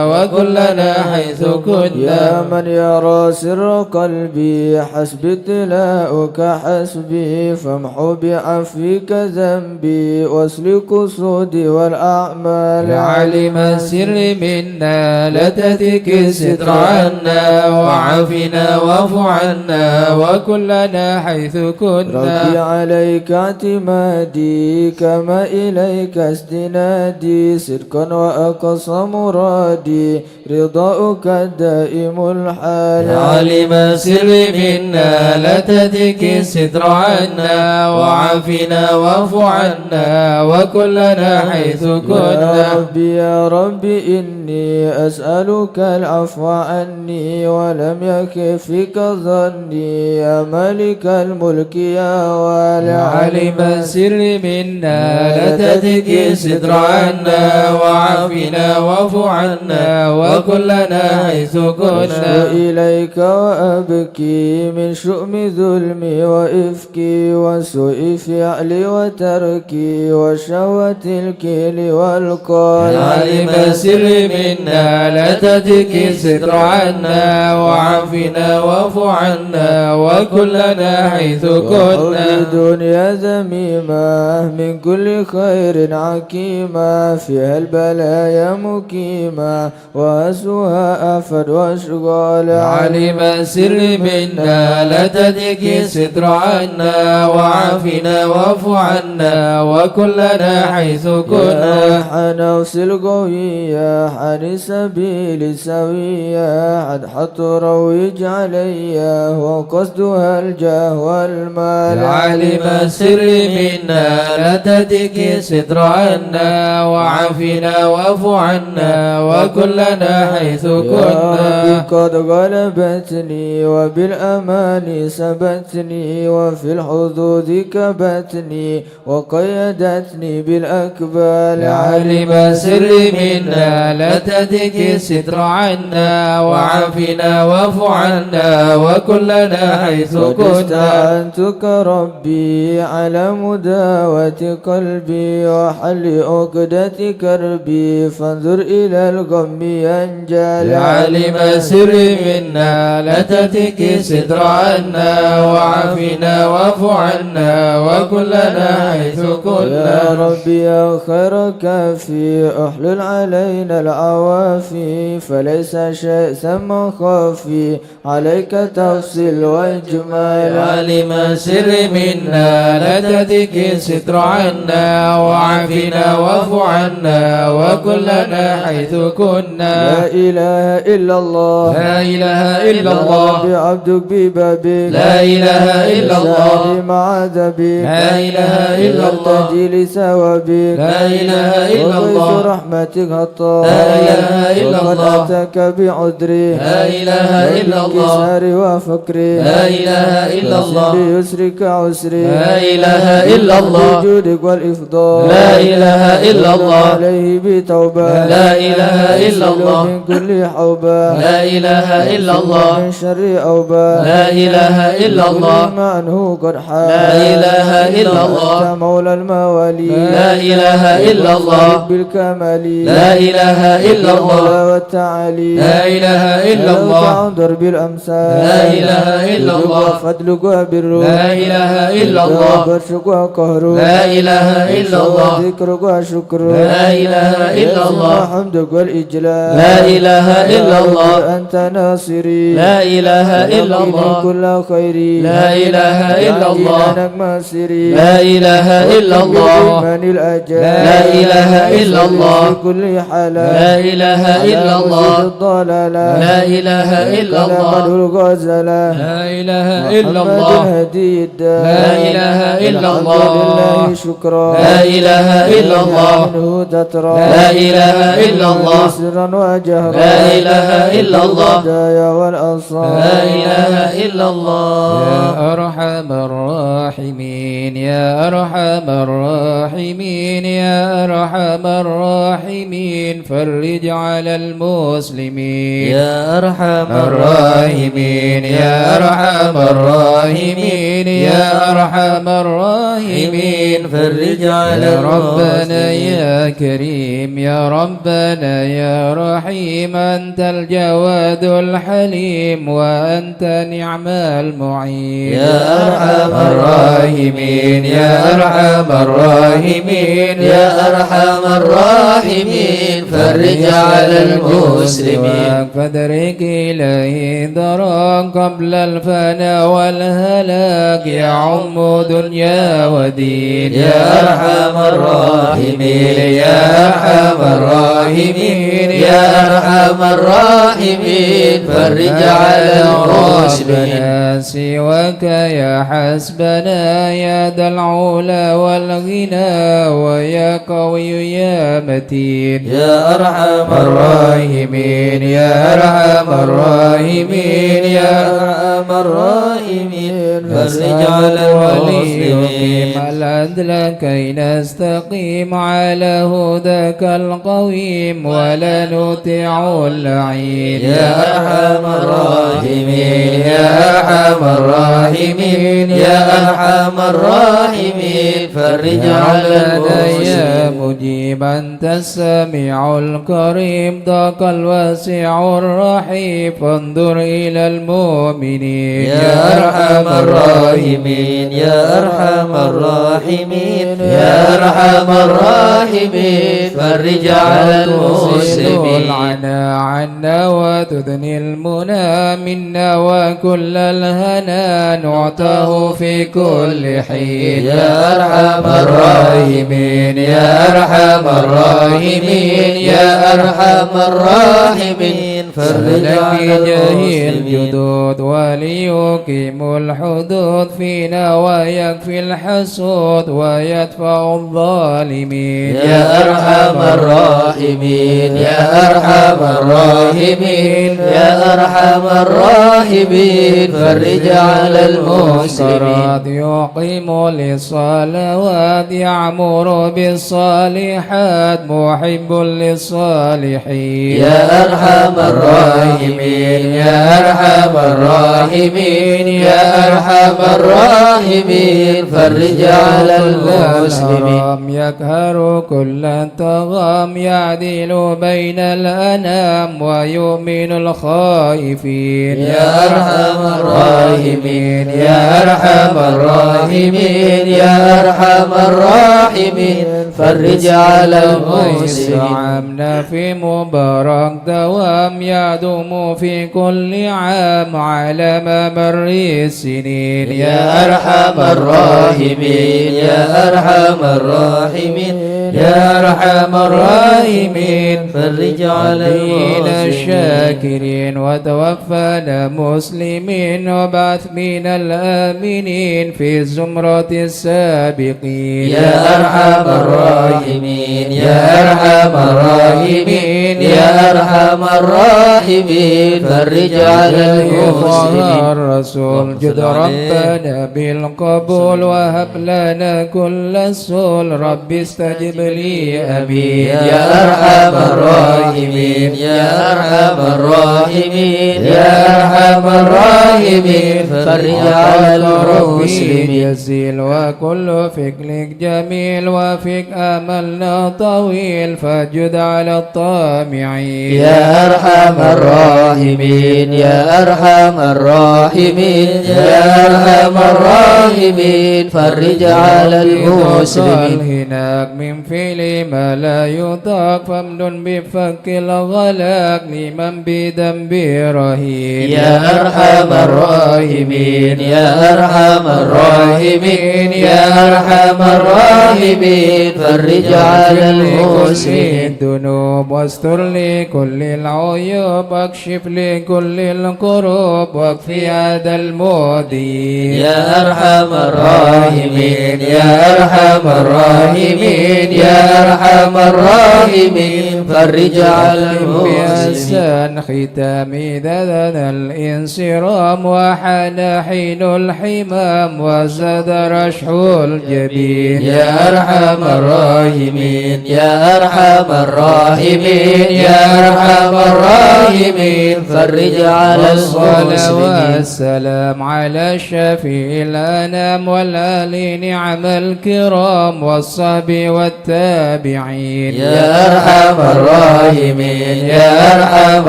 وكلنا حيث كنا يا من يرى سر قلبي حسبي ابتلاؤك حسبي فامحو بعفوك ذنبي واسلك قصودي والأعمال يا علم السر منا لا تهتك ستر عنا وعافنا واعف عنا وكلنا حيث كنا ربي عليك اعتمادي كما إليك استنادي صدقا وأقصى مرادي رضاؤك الدائم الحال يا علم السر منا لا تهتك ستر عنا وعافنا واعف عنا وكلنا حيث كنا يا ربي يا ربي إني أسألك العفو عني ولم يكفك ظني يا ملك الملك يا والي يا علم السر منا لا تهتك ستر عنا وعافنا واعف واعف عنا وكلنا حيث كنا إليك وأبكي من شؤم ظلمي وإفكي وسوء فعلي وتركي وشهوة الكيل والقال علم السر منا لا تتك الستر عنا وعافنا واعف عنا وكلنا حيث كنا الدنيا ذميمة من كل خير عكيمة فيها البلايا مقيمة وأسوها أفد واشغال علم السر منا لا تتك الستر عنا وعافنا واعف عنا وكلنا حيث كنا نفس القوية عن سبيل سوية عن حط روج عليا وقصدها الجاه والمال علم السر منا لا تتك ستر عنا وعافنا واعف عنا وكلنا حيث كنا قد غلبتني وبالأمان سبتني وفي الحدود كبتني وقيدتني بالأكبال علم السر منا لا تتك الستر عنا وعافنا واعف عنا وكلنا حيث كنا استعنتك ربي على مداوة قلبي وحل عقدة كربي فانظر إلى الغم ينجل علم السر منا لا تتك الستر عنا وعافنا واعف عنا وكلنا حيث كنا يا ربي يا خير كافي احلل علينا العوافي فليس شيء ثم خافي عليك تفصيل واجمال علم السر منا لا تتك الستر عنا وعافنا واعف عنا وكلنا حيث كنا لا إله إلا الله لا إله إلا يا الله ربي عبدك ببابك لا إله إلا الله مع ذبك لا إله إلا الله يرتدي لثوابك لا إله إلا وغيث الله رحمتك هطال لا إله إلا وقد الله أتاك بعذري لا إله إلا الله وبانكساري وفقري لا إله إلا الله بيسرك عسري لا إله إلا الله بجودك والإفضال لا إله إلا الله عليه بتوبة لا إله إلا الله من كل حوبة لا إله إلا الله من شر أوبة لا إله إلا الله ما عنه قد حال لا إله إلا الله أنت مولى الموالي لا إله إلا الله بالكمال لا إله إلا الله والتعالي لا إله إلا الله انظر بالأمثال لا إله إلا الله فضلك وبرك لا إله إلا الله برشك وقهرك لا إله إلا الله ذكرك وشكرك لا إله إلا الله حمدك والإجلال لا إله إلا الله أنت ناصري لا إله إلا الله كل خيري لا إله إلا الله لك ماسري لا إله إلا الله من الأجل لا إله إلا الله في كل حال لا إله إلا الله الضلالة لا إله إلا الله الغزلة لا إله إلا محمد الله الهدي الداء لا إله إلا الحمد الله لله شكرا لا إله إلا الله منه تترى لا إله إلا الله سرا وجهرا لا إله إلا الله الهدايا والأنصار لا إله إلا الله يا أرحم الراحمين يا أرحم الراحمين يا أرحم الراحمين فرج على المسلمين يا أرحم الراحمين يا أرحم الراحمين يا أرحم الراحمين فرج على يا ربنا يا كريم يا ربنا يا رحيم أنت الجواد الحليم وأنت نعم المعين يا أرحم الراحمين يا أرحم الراحمين يا أرحم الراحمين فرج على المسلمين فدرك إليه درا قبل الفناء والهلاك يعم دنيا ودين يا أرحم الراحمين يا أرحم الراحمين يا أرحم الراحمين فرج على المسلمين سواك يا حسبنا يا ذا العلا والغنى ويا قوي يا متين يا أرحم الراحمين يا أرحم الراحمين يا أرحم الراحمين فرج على المسلمين العدل كي نستقيم على هداك القويم ولا نطيع اللعين يا أرحم الراحمين يا أرحم الراحمين يا أرحم الراحمين فرج على يا المسلمين مجيب أنت السميع الكريم ضاق الواسع الرحيم فانظر إلى المؤمنين يا أرحم الراحمين يا أرحم الراحمين يا أرحم الراحمين فرج على المسلمين العنا عنا وتدني المنى منا وكل الهنا نعطاه في كل حين يا أرحم الراحمين يا أرحم الراحمين يا أرحم الراحمين فرج على جاهل المسلمين الجدود وليقيم الحدود فينا ويكفي الحسود ويدفع الظالمين يا أرحم الراحمين يا أرحم الراحمين يا أرحم الراحمين فرج على المسلمين يقيم للصلوات يعمر بالصالحات محب للصالحين يا أرحم الراحمين يا أرحم الراحمين يا أرحم الراحمين فرج على المسلمين يقهر كل الطغام يعدل بين الأنام ويؤمن الخائفين يا أرحم الراحمين يا أرحم الراحمين يا أرحم الراحمين فرج على المسلمين عامنا في مبارك دوام يدوم في كل عام على ممر السنين يا أرحم الراحمين يا أرحم الراحمين يا أرحم الراحمين فرج على المسلمين الشاكرين وتوفنا مسلمين وبعث من الآمنين في زمرة السابقين يا أرحم الراحمين يا أرحم الراحمين يا أرحم الراحمين فرج على المسلمين الرسول جد ربنا بالقبول وهب لنا كل السول رب استجب لي أمين يا أرحم الراحمين يا أرحم الراحمين يا أرحم الراحمين فرج على المسلمين يزيل وكل فكرك جميل وفيك أملنا طويل فجد على الطامعين يا أرحم الراحمين يا أرحم الراحمين يا أرحم الراحمين فرج على المسلمين هناك من فعل ما لا يطاق فمن بفك الغلاق لمن بذنب رهين يا أرحم الراحمين يا أرحم الراحمين يا أرحم الراحمين فرج على المسلمين الذنوب واستر لكل العيوب واكشف لكل الكروب واكفي هذا المؤذي يا أرحم الراحمين يا أرحم الراحمين يا أرحم الراحمين فرج على المسلمين بأحسن ختام ذا الانصرام وحان حين الحمام وزاد رشح الجبين يا أرحم الراحمين يا أرحم الراحمين يا أرحم الراحمين فرج على المسلمين والسلام على شفيع الأنام والآل نعم الكرام والصحب والتابعين يا أرحم الراحمين يا أرحم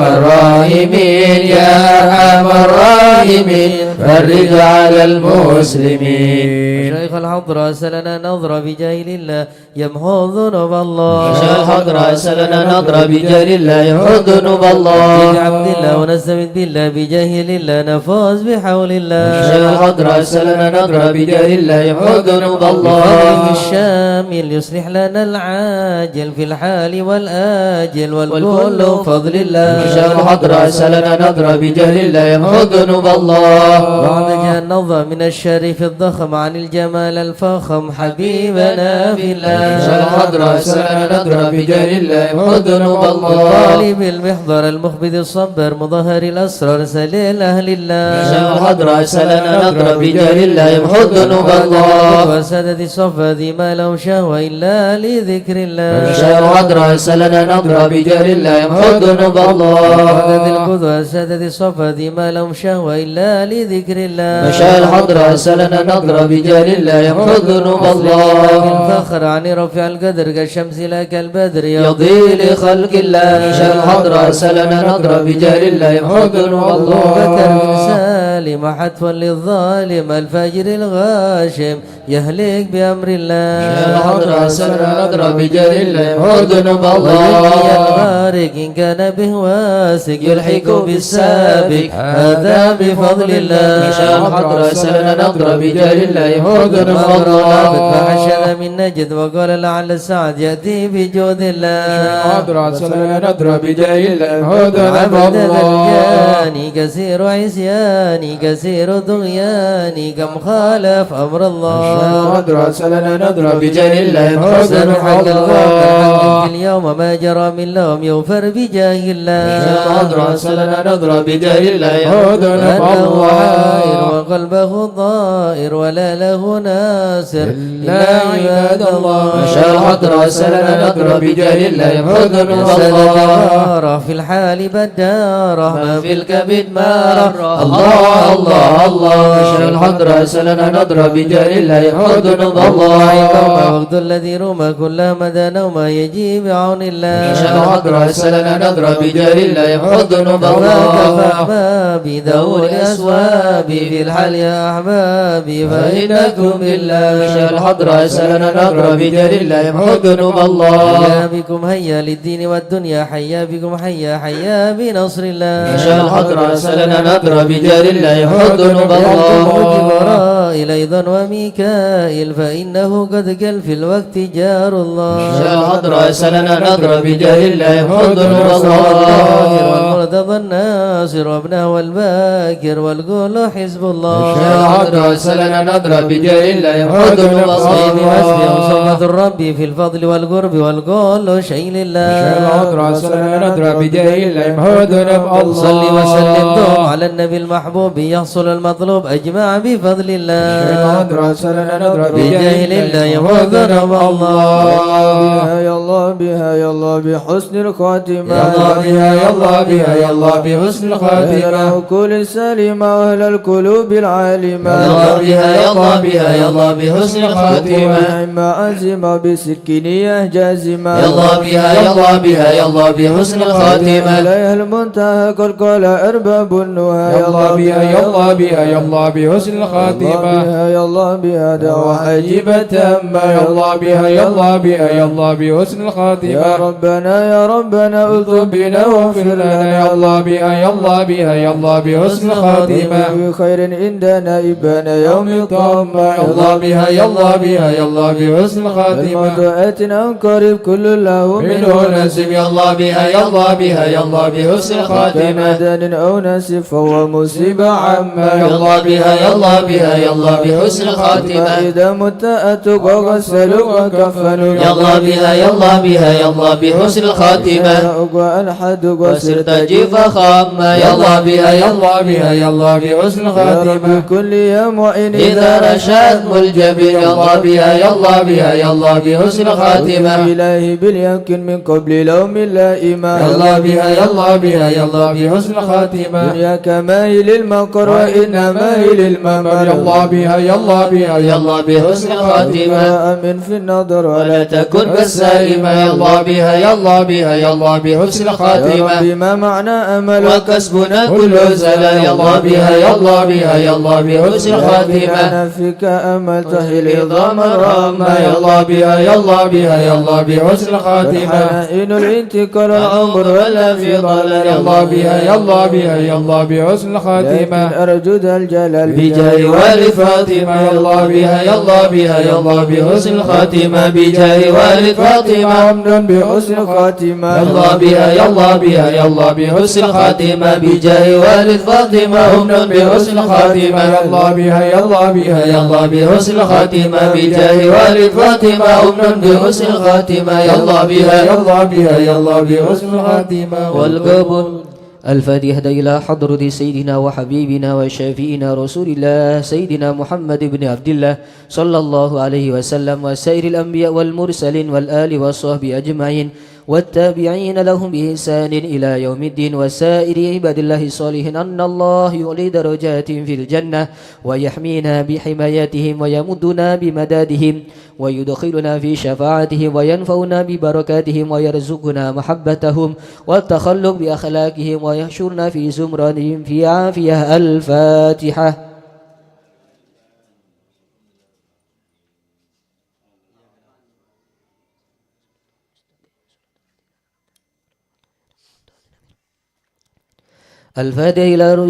الراحمين يا أرحم الراحمين فرج على المسلمين شيخ الحضرة سلنا نظرة بجاهل الله يمحو ذنوب الله شيخ الحضرة سلنا نظرة بجاهل الله يمحو ذنوب الله بعبد الله ونستمد بالله بجاهل الله نفوز بحول الله شيخ الحضرة سلنا نظرة بجاهل الله يمحو ذنوب الله بفضله الشامل يصلح لنا العاجل في الحال والآجل والكل فضل الله شيخ الحضرة سلنا نظرة بجاهل الله يمحو ذنوب الله وعد جاء النظر من الشريف الضخم عن الجاه الجمال الفخم حبيبنا في الله الحضرة سلنا ندرى بجاه الله حضن الله طالب المحضر المخبذ الصبر مظهر الأسرار سليل أهل الله الحضرة سلنا ندرى بجاه الله حضن الله وسادة الصفا ذي ما لهم شهوة إلا لذكر الله الحضرة سلنا ندرى بجاه الله حضن الله وسادة القدوة سادة الصفا ذي ما لهم شهوة إلا لذكر الله مشى الحضرة سلنا ندرى بجاه الله حضن الله فخر عن رفع القدر كالشمس لا كالبدر يضي لخلق الله مشى الحضرة سلنا ندرى بجاه الله حضن الله بكر من سالم حتفا للظالم الفاجر الغاشم يهلك بأمر الله الحضرة سلنا ندرى بجاه الله حضن الله الغارق إن كان به واسق يلحق بالسابق هذا بفضل الله الحضرة سلنا ندرى بجاه الله حضن الله فحشد من نجد وقال لعل السعد يأتي بجود الله الحضرة سلنا ندرى بجاه الله حضن عبد الله الجاني كثير عصياني كثير طغياني كم خالف أمر الله الحضرة سلنا ندرى بجاه الله حسن حضن حق الله اليوم ما جرى من لهم يغفر بجاه الله الحضرة سلنا ندرى بجاه الله حضن أنه الله عائر وقلبه ضائر ولا له ناصر إلا عباد الله مشى الحضرة سلنا ندرى بجاه الله حضن الله في الحال بداره ما في الكبد ماره الله الله الله مشى الحضرة سلنا ندرى بجاه الله حضن الله وقت الذي رمى كل مدى نوما يجي بعون الله مشى الحضرة سلنا ندرى بجاه الله حضن الله أحبابي ذوي أسوابي في الحال يا أحبابي فإنكم بالله مشى الحضرة سلنا ندرى بجاه الله حضن الله حيا بكم هيا للدين والدنيا حيا بكم حيا حيا بنصر الله مشى الحضرة سلنا ندرى بجاه الله حضن الله جبرائيل أيضا وميكائيل فإنه قد قل في الوقت جار الله مشى الحضرة سلنا ندرى بجاه الله حضن الله والمرتضى الناصر وابنه والباكر والقول حزب الله مشى الحضرة سلنا ندرى بجاه الله حضن حسبهم الله صفة الرب في الفضل والقرب والقول شيء لله الحضرة سلنا ندرى بجاه الله حضن الله صل وسلم دوم على النبي المحبوب يحصل المطلوب أجمع بفضل الله الحضرة سلنا ندرى بجاه الله يوذن الله بها يا الله بها يا الله بحسن الخاتمة يا الله بها يا الله بها يا الله بحسن أهل الخاتمة العقول السليمة وأهل القلوب العالمة يا الله بها يا الله بها يا الله بحسن الخاتمة ونعم عزمة بسلك نية جازمة يا الله بها يا الله بها يا الله بحسن الخاتمة عليها المنتهى قد قال أرباب النهى يا الله بها يا الله بها يا الله بحسن الخاتمة بها يا الله بها دعوة عجيبة تامة يا الله بها يا الله بها يا الله بحسن يا الخاتمة ربنا الطب بنا واغفر لنا يا الله بها يا الله بها يا الله بحسن الخاتمة بخير عندنا إبانا يوم الطامة يا الله بها يا الله بها يا الله بحسن الخاتمة الموت آتنا قريب كل له منه نسب يا الله بها يا الله بها يا الله بحسن الخاتمة كمدان أو نسب فهو مصيبة عامة يا الله بها يا الله بها يا الله بحسن الخاتمة إذا مت أتوك وغسلوا وكفنوا يا الله بها يا الله بها يا الله بحسن الخاتمة وألحد وصرت جيف خامة يا الله بها يا الله بها يا الله بحسن يا رب الخاتمة كل يا معين إذا رشاد ملجبين يا الله بها يا الله بها يا الله بحسن الخاتمة إلهي باليقين من قبل لوم اللائمة يا الله بها يا الله بها يا الله بحسن الخاتمة دنيا كمايل المقر وإن مايل الممر يا الله بها يا الله بها يا الله بحسن الخاتمة أمن في النظر ولا تكن كالسائمة يا الله بها يا الله بها يا الله بحسن يا الخاتمة ربي ما معنى أمل وكسبنا كل زلل يا الله بها يا الله بها يا الله بحسن الخاتمة أنا فيك أمل تحيل عظام الرامة يا الله بها يا الله بها يا الله بحسن الخاتمة حنائن الانتقال العمر ولا في ضلال يا الله بها يا الله بها يا الله بحسن الخاتمة لكن أرجو ذا الجلال بجاه والد فاطمة يا الله بها يا الله بها يا الله بحسن الخاتمة بجاه والد فاطمة أمنا بحسن الخاتمة يا الله بها يا الله بها يا الله بحسن الخاتمة بجاه والد فاطمة أمنا بحسن الخاتمة يا الله بها يا الله بها يا الله بحسن الخاتمة بجاه والد فاطمة أمنا بحسن الخاتمة يا الله بها يا الله بها يا الله بحسن الخاتمة والقبول. الفاتحة إلى حضرة سيدنا وحبيبنا وشافينا رسول الله سيدنا محمد بن عبد الله صلى الله عليه وسلم وسائر الأنبياء والمرسلين والآل والصحب أجمعين والتابعين لهم بإحسان إلى يوم الدين وسائر عباد الله الصالحين أن الله يعلي درجات في الجنة ويحمينا بحمايتهم ويمدنا بمدادهم ويدخلنا في شفاعتهم وينفعنا ببركاتهم ويرزقنا محبتهم والتخلق بأخلاقهم ويحشرنا في زمرتهم في عافية. الفاتحة. الفاتحة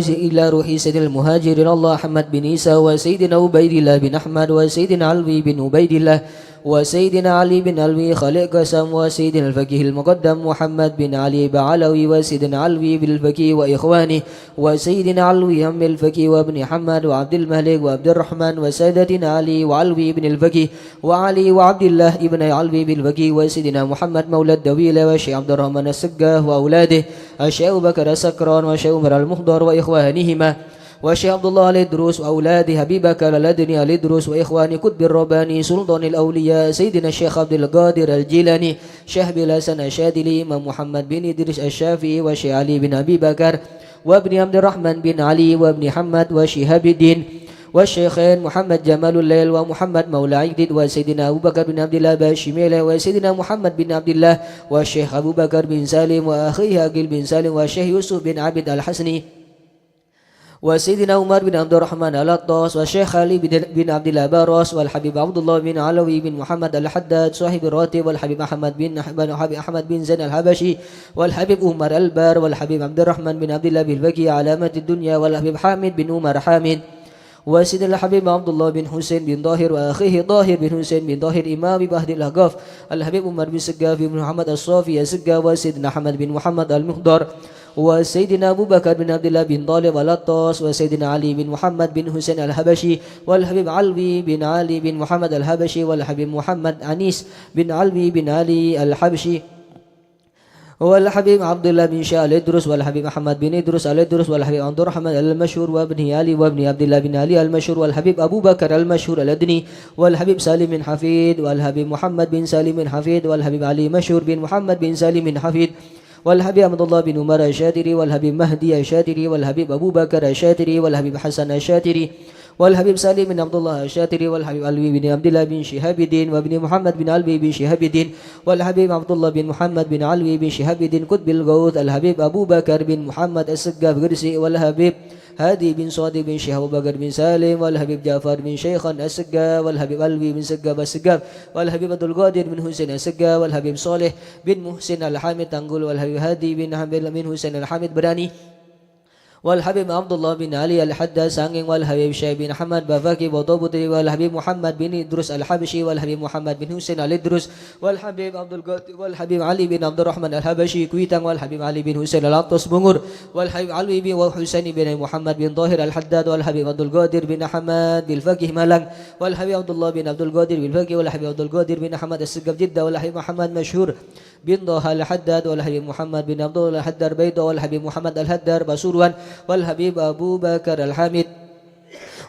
إلى روح سيد المهاجرين الله أحمد بن عيسى وسيدنا عبيد الله بن أحمد وسيدنا علوي بن عبيد الله وسيدنا علي بن علوي خالق قسم وسيدنا الفقيه المقدم محمد بن علي بعلوي وسيدنا علوي بن الفقيه وإخوانه وسيدنا علوي هم الفقيه وابن حمد وعبد الملك وعبد الرحمن وسادتنا علي وعلوي بن الفقيه وعلي وعبد الله ابن علوي بن الفقيه وسيدنا محمد مولى الدويلة وشيخ عبد الرحمن السقاه وأولاده الشيخ أبو بكر السكران وشيخ عمر المخضر وإخوانهما وشيخ عبد الله الإدروس وأولاده حبيب بكر الأدني الإدروس وإخوان كتب الرباني سلطان الأولياء سيدنا الشيخ عبد القادر الجيلاني شيخ بلسان الشاذلي إمام محمد بن إدريس الشافعي وشيخ علي بن أبي بكر وابن عبد الرحمن بن علي وابن حمد وشهاب الدين والشيخين محمد جمال الليل ومحمد مولى عيد وسيدنا أبو بكر بن عبد الله باشميله وسيدنا محمد بن عبد الله والشيخ أبو بكر بن سالم وأخيه أقيل بن سالم والشيخ يوسف بن عبد الحسني وسيدنا عمر بن عبد الرحمن الأطاس والشيخ علي بن عبد الله باروس والحبيب عبد الله بن علوي بن محمد الحداد صاحب الراتب والحبيب أحمد بن زين الحبشي والحبيب عمر البار والحبيب عبد الرحمن بن عبد الله بالبكي علامة الدنيا والحبيب حامد بن عمر حامد وسيدنا الحبيب عبد الله بن حسين بن ظاهر وأخيه ظاهر بن حسين بن ظاهر إمام بهد الأهقاف الحبيب عمر بن سقاف بن محمد الصافي السقا وسيدنا أحمد بن محمد المخضر وسيدنا أبو بكر بن عبد الله بن طالب الأطاس وسيدنا علي بن محمد بن حسين الحبشي والحبيب علوي بن علي بن محمد الحبشي والحبيب محمد أنيس بن علوي بن علي الحبشي والحبيب عبد الله بن شاه الإدرس والحبيب محمد بن إدرس الإدرس والحبيب عبد الرحمن المشهور وابن علي وابن عبد الله بن علي المشهور والحبيب أبو بكر المشهور الأدني والحبيب سالم بن حفيد والحبيب محمد بن سالم بن حفيد والحبيب علي مشهور بن محمد بن سالم بن حفيد والحبيب عبد الله بن عمر الشاتري والحبيب مهدي الشاتري والحبيب أبو بكر الشاتري والحبيب حسن الشاتري والحبيب سالم بن عبد الله الشاتري والحبيب علوي بن عبد الله بن شهاب الدين وابن محمد بن علوي بن شهاب الدين والحبيب عبد الله بن محمد بن علوي بن شهاب الدين قطب الغوث الحبيب أبو بكر بن محمد السقاف قرسي والحبيب هادي بن صادق بن شهاب بكر بن سالم والحبيب جعفر بن شيخا السقا والحبيب علوي بن سقاف السقاف والحبيب عبد القادر بن حسين السقا والحبيب صالح بن محسن الحامد تنقل والحبيب هادي بن حسين الحامد براني والحبيب عبد الله بن علي الحداد سانغين والحبيب شيخ بن حمد بافاكي وضبطي والحبيب محمد بن إدرس الحبشي والحبيب محمد بن حسين الإدرس والحبيب عبد القادر والحبيب علي بن عبد الرحمن الحبشي كويتان والحبيب علي بن حسين العطس بنgur والحبيب علي بن وحسين بن محمد بن ظاهر الحداد والحبيب عبد القادر بن حماد بالفقيه مالان والحبيب عبد الله بن عبد القادر بالفقيه والحبيب عبد القادر بن حمد السقف جدة والحبيب محمد مشهور بن ضاها الحداد والحبيب محمد بن عبد الله الحدار بيضة والحبيب محمد الحدار بسروان والحبيب أبو بكر الحامد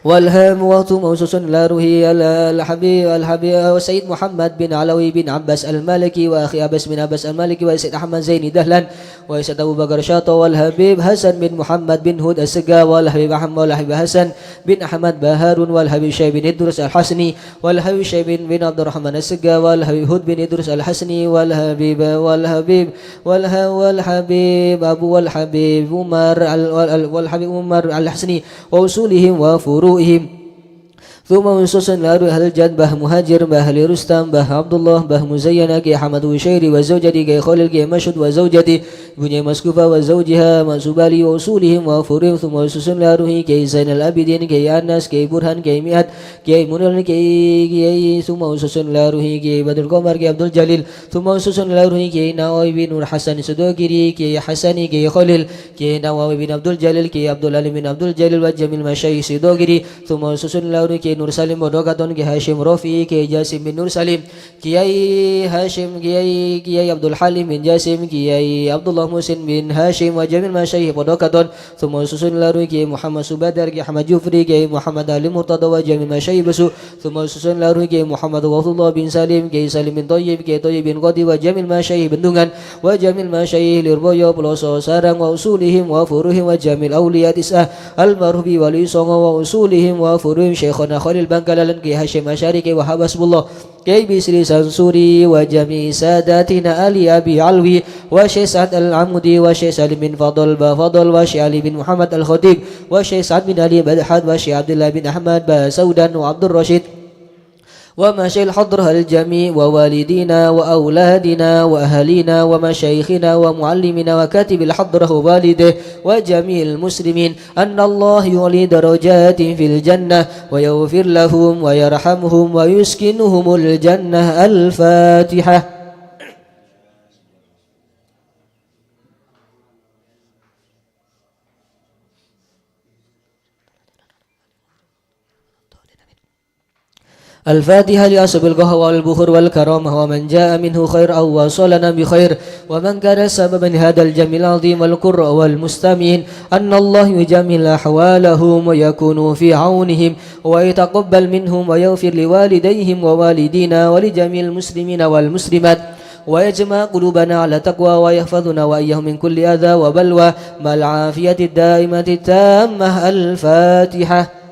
والهام وطم موسوس لا روحي الحبيب وسيد محمد بن علوي بن عباس المالكي وأخي عباس بن عباس المالكي وسيد أحمد زيني دهلان وسيد أبو بكر شاطة والحبيب حسن بن محمد بن هود السقا والحبيب أحمد والحبيب حسن بن أحمد بهارون والحبيب شيخ بن إدرس الحسني والحبيب شيخ بن عبد الرحمن السقا والحبيب هود بن إدرس الحسني والحبيب أبو والحبيب عمر والحبيب عمر الحسني وأصولهم وفروعهم ثم خصوصا لأروي أهل الجد به مهاجر به أهل رستم به عبد الله به مزينة كي حمد وشيري وزوجتي كي خالد كي مشد وزوجتي بني مسكوفة وزوجها مسوبالي وأصولهم وفورهم ثم خصوصا لأروي كي زين العابدين كي أنس كي برهان كي مئات كي منال كي ثم خصوصا لأروي كي بدر قمر كي عبد الجليل ثم خصوصا لأروي كي نواوي بن نور حسن سدوكري كي حسني كي خليل كي نواوي بن عبد الجليل كي عبد العلي بن عبد الجليل وجميل مشايخ سدوكري ثم خصوصا لأروي كي Nur Salim Bodokaton Kiai Hashim Rofi Kiai Jasim bin Nur Salim Kiai Hashim Kiai Abdul Halim bin Jasim Kiai Abdullah Musin bin Hashim wa Jamil Masyaikh Bodokaton Thumma susun larui Kiai Muhammad Subadar Kiai Ahmad Jufri Kiai Muhammad Ali Murtada wa Jamil Masyaikh Basu Thumma susun larui Kiai Muhammad Wafdullah bin Salim Kiai Salim bin Toyib Kiai Toyib bin Qadi wa Jamil Masyaikh Bendungan wa Jamil Masyaikh Lirboyo Peloso Sarang wa usulihim wa furuhim wa Jamil Auliya Tis'ah Al-Marhubi wali songo wa usulihim wa furuhim Syekhona Khalil Bangkalalan Kiai Hashim Asyari Kiai Wahab Hasbullah Kiai Bisri Sansuri wa jami sadatina Ali Abi Alwi wa Syekh Sa'ad Al-Amudi wa Syekh Salim bin Fadl Bafadl wa Syekh Ali bin Muhammad Al-Khatib wa Syekh Sa'ad bin Ali Badhad wa Syekh Abdullah bin Ahmad Basaudan wa Abdul Rashid ومشايخ الحضر الجميع ووالدينا وأولادنا وأهلينا ومشايخنا ومعلمنا وكاتب الحضر ووالده وجميع المسلمين أن الله يعلي درجات في الجنة ويغفر لهم ويرحمهم ويسكنهم الجنة. الفاتحة. الفاتحة لأصحاب القهوة والبخور والكرامة ومن جاء منه خير أو وصلنا بخير ومن كان سببا لهذا الجميل العظيم والقراء والمستمعين أن الله يجمل أحوالهم ويكون في عونهم ويتقبل منهم ويغفر لوالديهم ووالدينا ولجميع المسلمين والمسلمات ويجمع قلوبنا على تقوى ويحفظنا وإياهم من كل أذى وبلوى مع العافية الدائمة التامة. الفاتحة.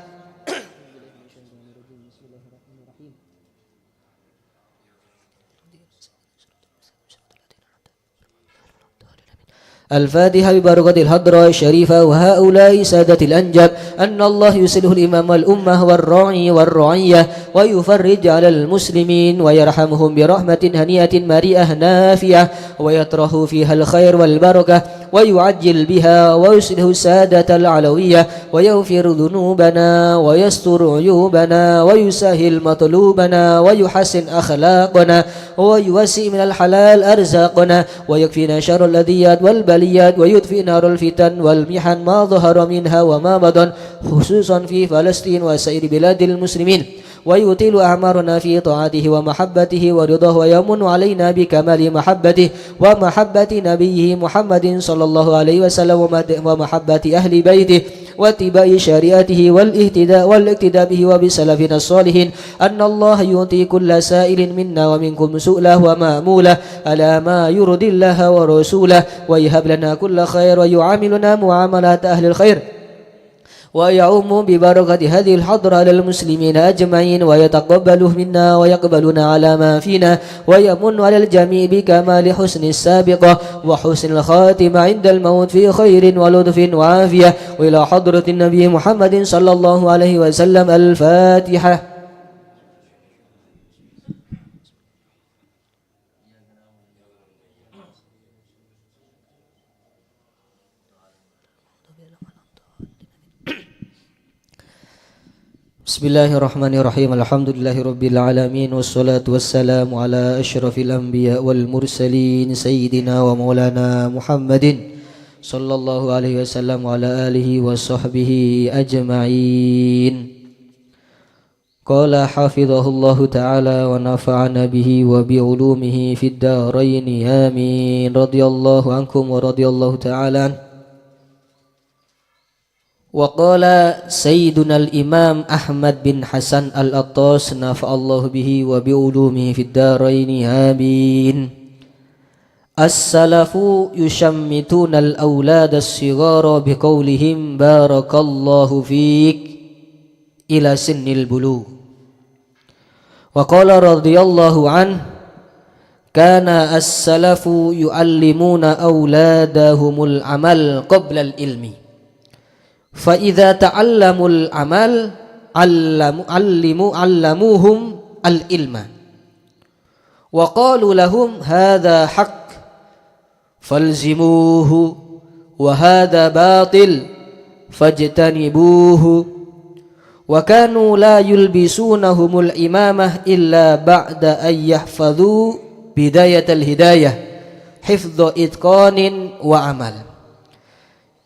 الفاتحة ببركة الحضرة الشريفة وهؤلاء سادة الأنجاب أن الله يسله الإمام والأمة والراعي والرعية ويفرج على المسلمين ويرحمهم برحمة هنيئة مريئة نافعة ويطرح فيها الخير والبركة ويعجل بها ويسله السادة العلوية ويغفر ذنوبنا ويستر عيوبنا ويسهل مطلوبنا ويحسن أخلاقنا ويوسع من الحلال أرزاقنا ويكفينا شر الأذيات والبليات ويطفئ نار الفتن والمحن ما ظهر منها وما بطن خصوصا في فلسطين وسائر بلاد المسلمين ويطيل أعمارنا في طاعته ومحبته ورضاه ويمن علينا بكمال محبته ومحبة نبيه محمد صلى الله عليه وسلم ومحبة أهل بيته واتباع شريعته والاقتداء به وبسلفنا الصالحين أن الله يعطي كل سائل منا ومنكم سؤله ومأموله على ما يرضي الله ورسوله ويهب لنا كل خير ويعاملنا معاملات أهل الخير ويعم ببركة هذه الحضرة على المسلمين أجمعين ويتقبله منا ويقبلنا على ما فينا ويمن على الجميع بكمال حسن السابقة وحسن الخاتمة عند الموت في خير ولطف وعافية وإلى حضرة النبي محمد صلى الله عليه وسلم. الفاتحة. Bismillahirrahmanirrahim. Alhamdulillahirabbil alamin wassalatu wassalamu ala asyrafil anbiya wal mursalin sayyidina wa maulana Muhammadin sallallahu alaihi wasallam wa ala alihi wa sahbihi ajma'in. Qala hafizahullahu ta'ala wa nafa'ana bihi wa bi ulumihi fid darain amin. Radhiyallahu ankum wa radhiyallahu ta'ala. وقال سيدنا الإمام أحمد بن حسن الأطاس نفع الله به وبعلومه في الدارين آمين. السلف يشمتون الأولاد الصغار بقولهم بارك الله فيك إلى سن البلوغ. وقال رضي الله عنه كان السلف يعلمون أولادهم العمل قبل العلم فإذا تعلموا العمل allamuhum al-ilma wa qalu lahum hadha haqq falzimuhu wa hadha batil fajtanibuhu wa kanu la yulbisunahumul imamah illa ba'da an yahfadhu bidayatal hidayah hifdhu itqanin wa amal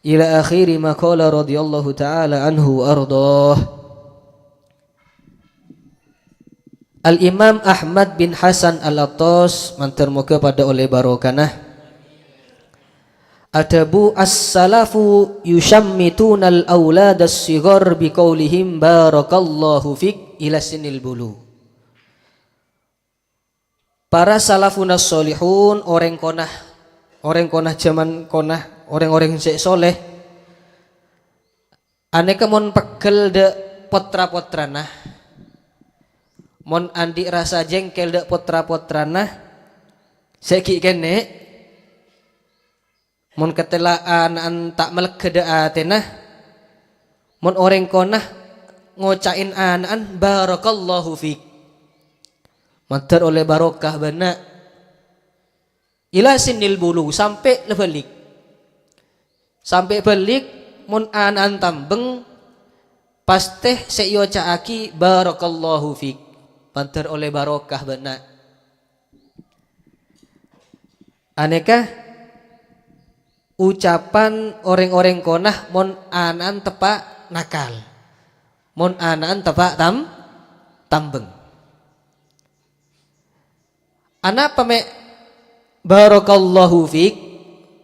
ila akhiri ma qala radhiyallahu ta'ala anhu wa ardah. Al-Imam Ahmad bin Hasan Al-Attas mantar moga pada oleh barokanah adabu as-salafu yushammituna al-awlad as-sighar biqaulihim barakallahu fik ila sinil bulu. Para salafun as-solihun orang konah zaman konah orang-orang sek soleh aneka mon pegel de potra-potranah mon andi rasa jengkel de potra-potranah seki kene mon ketelaan an tak melekede atenah mon orang konah ngocain an barakallahu fik mater oleh barokah bana ila sinil bulu sampai lebelik sampai balik mun an tambeng pasteh seyo caaki barakallahu fik mater oleh barokah bana aneka ucapan orang-orang konah mon anan tepak nakal mon anan tepak tambeng ana pame barakallahu fik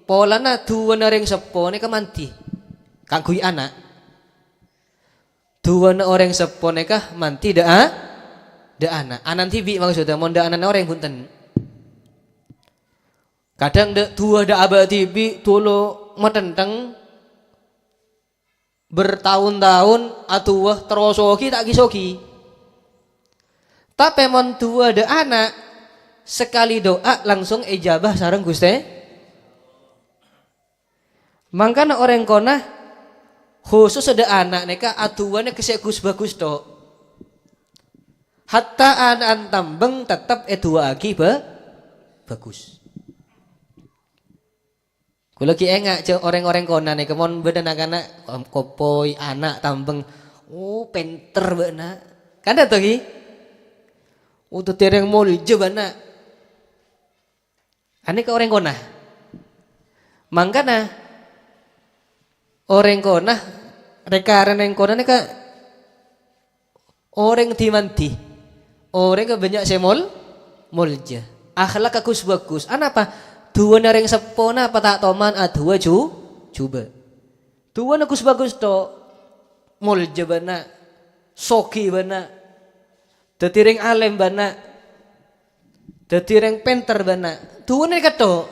polana duwana ring sepone kemanti kanggo anak duwana orang sepone kah manti da anak tibi maksudnya mon da anak orang punten kadang da dua da aba tibi tulo metenteng bertahun-tahun atuh terosoki tak kisoki tapi mon dua da anak sekali doa langsung ijabah sareng Gusti. Mangkana orang konah khusus ada anak neka atuannya kesek gus bagus to. Hatta anak tambeng tetap dua aki bagus. Kula ki engak ce orang-orang konah neka mon beda anak kopoi anak tambeng. Oh pinter beuna. Kan ada ki. Utuh tereng mulje bana. Ane ke orang konah. Mangkana orang konah rekaran yang konah neka orang dimanti. Orang ke banyak semol mulja. Akhlak aku bagus. Anapa? Dua nareng sepona apa tak toman dua coba. Dua nakus bagus to mulja bana. Soki bana. Tetiring alem bana. Tetiring penter bana. Tuan ni kata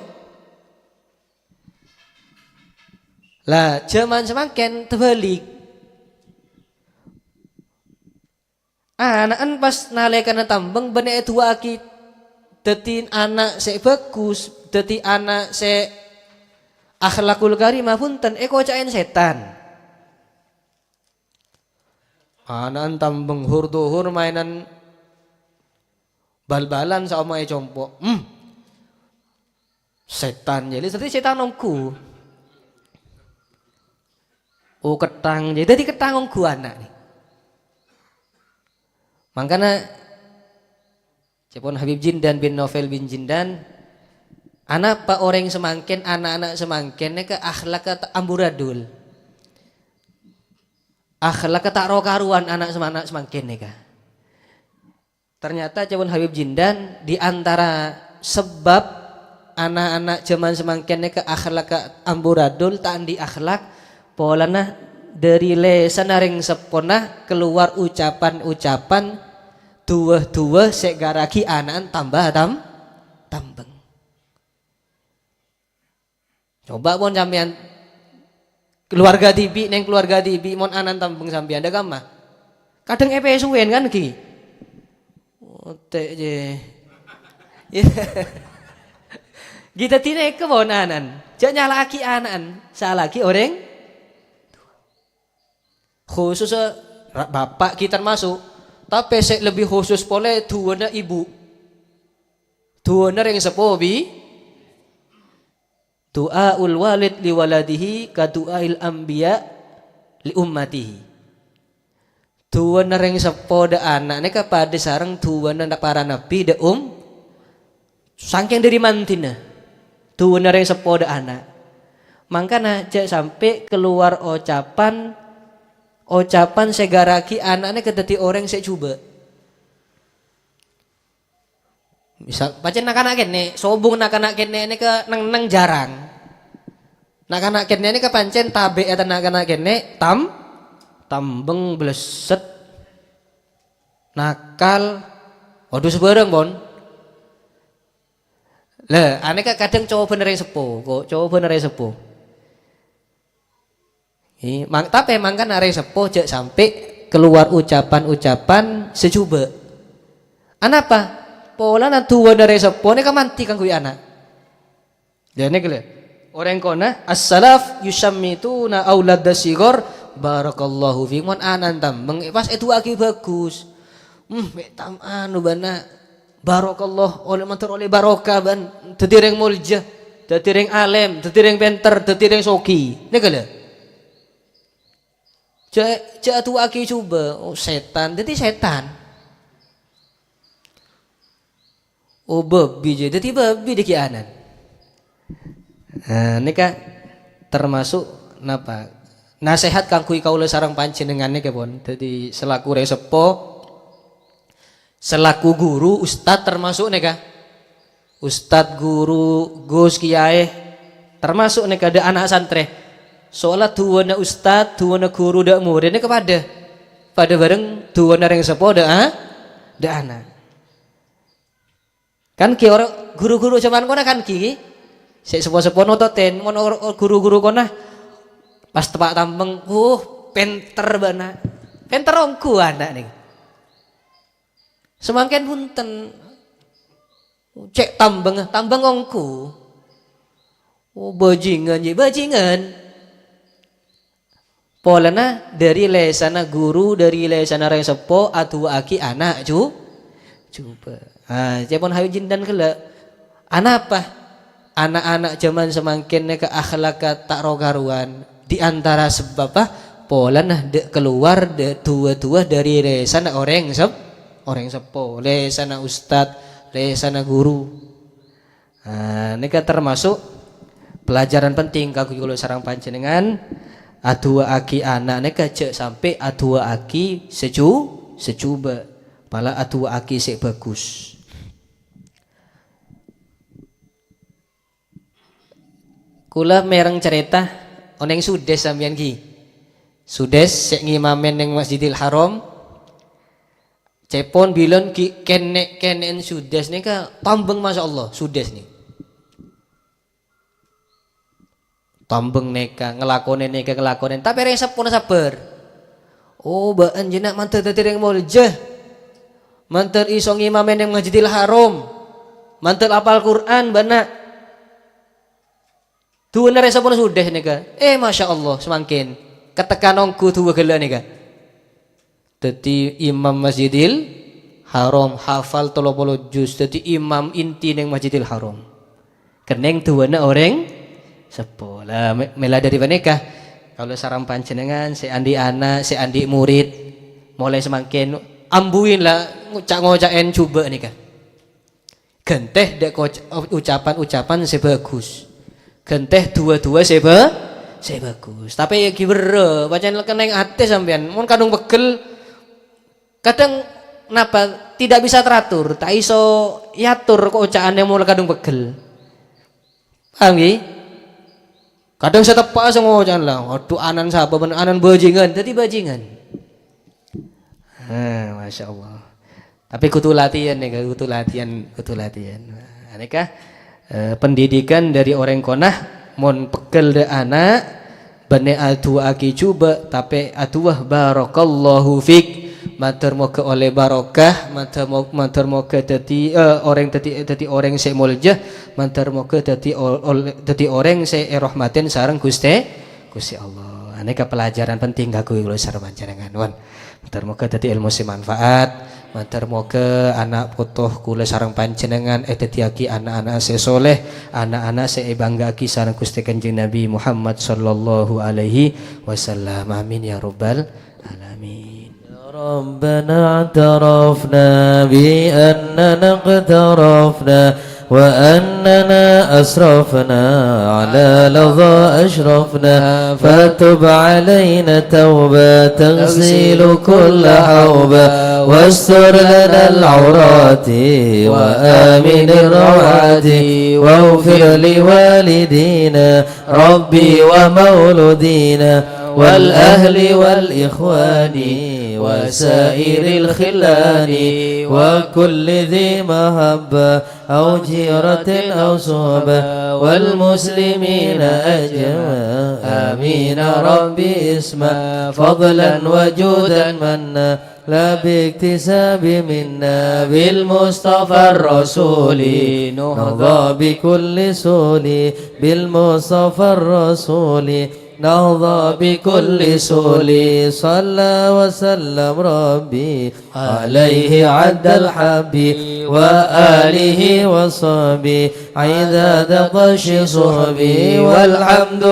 lah zaman semakin terbalik anak pas nalekan tambeng benek tua aki deti anak se bagus deti anak se akhlakul karimah punten kocain setan anak tambeng hur mainan bal-balan sama compok setan jadi setan ongku oh ketang jadi ketang ongku anak nih makanya cepon Habib Jindan bin Novel bin Jindan anak pak orang semangkin anak-anak semangkin ke akhlak amburadul akhlak tak rokaruan anak semangkin nih ternyata cepon Habib Jindan di antara sebab anak-anak zaman semangkin ke akhlak amburadul tak di akhlak polana dari lesan ring sepona keluar ucapan-ucapan dua segaraki anak tambah tambeng coba pun sampean keluarga tibi neng keluarga tibi mon anan tambeng sampean ada kama kadang suwen kan ki otek je kita tidak kewonanan, jangan laki anan, salah laki orang. Khusus bapak kita termasuk. Tapi sek lebih khusus pole tuana ibu. Tuana yang sepuh bi du'aul walid li waladihi ka du'ail anbiya li ummatihi. Tuana yang sepuh da anak ni kepada sarang tuana da para nabi da sangking dari mantina. Tuana yang sepuh da anak. Makanya sampai keluar ucapan segaraki anaknya kedati orang saya coba. Misal baca nak-anak kene, sobung nak-anak kene ini ke nang jarang. Nak-anak kene ini ke pancen tabe atau nak-anak kene tambeng bleset nakal. Waduh sebarang bon. Lah, aneh kadang coba bener sepuh, kok coba bener sepuh. Tapi emang kan arek sepuh jak sampai keluar ucapan-ucapan secuba. Anapa? Pola natuwa dari sepuh ni kamanti kang kui anak. Jadi kele. Orang kona as-salaf yusammituna aulad dasigor barakallahu fi mon anan tambeng pas itu aki bagus. Tam anu bana barakallah oleh mantur oleh barokah ban tetireng mulja, tetireng alem, tetireng penter, tetireng soki. Ni kele. Cak tu aki coba, setan, jadi setan. Babi je, jadi babi di kianan. Nah, ini kan termasuk napa? Nasihat kang kui kaula sarang panjenengan niki pun. Jadi selaku resepo, selaku guru, ustad termasuk niki. Ustad, guru, gus, kiai termasuk niki ada anak santri. Soalnya tuwana ustad, tuwana guru dak murid ini kepada bareng tuwana yang sepo dak anak. Kan ki orang guru-guru zaman kona kan ki sik sepo-sepo nototen mon guru-guru kona pas tepak tambeng penter bana. Penter ongku anak nih. Semangken punten cek tambeng ongku. Bajingan. Polana dari lesana guru, dari lesana reng sepo atu aki anak coba. Cepon hayu jindan kela. Anak apa? Anak-anak zaman semakin ke akhlak tak rogaruan. Di antara sebab apa? Polana keluar tua-tua dari lesana orang sepo, lesana ustad, lesana guru. Nika termasuk pelajaran penting kagum kalau sarang panjenengan. Atua aki anak neka cek sampai atua aki secuba pala atua aki sek bagus. Kula mereng cerita oneng sudes sampeyan ki. Sudes sek ngimamen ning Masjidil Haram. Cepon bilon ki kenen sudes nika tambeng masyaallah sudes nih. Tambeng neka ngelakonin tapi reng sepun sabar. Baan jenak mantar dadi reng muljah. Mantar iso ngimamen yang Masjidil Haram. Mantar apal Quran bana. Tuwa reng sepun sudah neka. Masya Allah semakin ketekanongku tuwa gela neka. Dadi imam Masjidil Haram hafal 30 juz. Dadi imam inti neng Masjidil Haram. Keneng tuwana orang sepola mela dari nikah kalau sarang panjenengan seandi anak seandi murid mulai semakin ambuin lah ngocak-ngocaken coba nikah genteh dek ucapan sebagus genteh dua-dua sebagus tapi ya gibere bacaan keneng ate sampean mun kadung pegel kadang napa tidak bisa teratur tak iso yatur kocaan yang mulai kadung pegel paham nggih. Kadang saya tepak jangan lah. Waduh anan siapa bener anan bajingan, jadi bajingan. Masya Allah. Tapi kutu latihan nih, kutu latihan. Aneka pendidikan dari orang konah, mon pegel de anak, bane atu aki coba, tapi atuah barakallahu fik. Matur moga oleh barokah, matur moga dadi orang dadi orang sing muljah, matur moga dadi orang sing rahmatin sareng Gusti Allah. Aneka pelajaran penting kanggo kula sareng panjenengan wan. Muga-muga dadi ilmu sing manfaat. Muga anak putuh kula sareng panjenengan dadi anak-anak sing saleh, anak-anak sing banggaki sareng Gusti Kanjeng Nabi Muhammad sallallahu alaihi wasallam. Amin ya rabbal alamin. ربنا اعترفنا بأننا اقترفنا وأننا أسرفنا على لظى أشرفنا فتب علينا توبة تغسل كل حوبة واستر لنا العورات وآمن الروعات واغفر لوالدينا ربي ومولودينا والأهل والإخوان وسائر الخلان وكل ذي محبة أو جيرة أو صحبة والمسلمين أجمع آمين ربي اسمع فضلا وجودا منا لا باكتساب منا بالمصطفى الرسول نرضى بكل سول بالمصطفى الرسول نهضى بكل سول صلى وسلم ربي عليه عد الحب وآله وصحبه عداد طش صحبي والحمد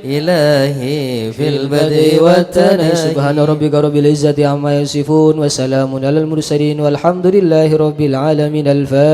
لله في البدء والتناهي سبحان ربك رب العزة عما يصفون وسلام على المرسلين والحمد لله رب العالمين. الفاتحة.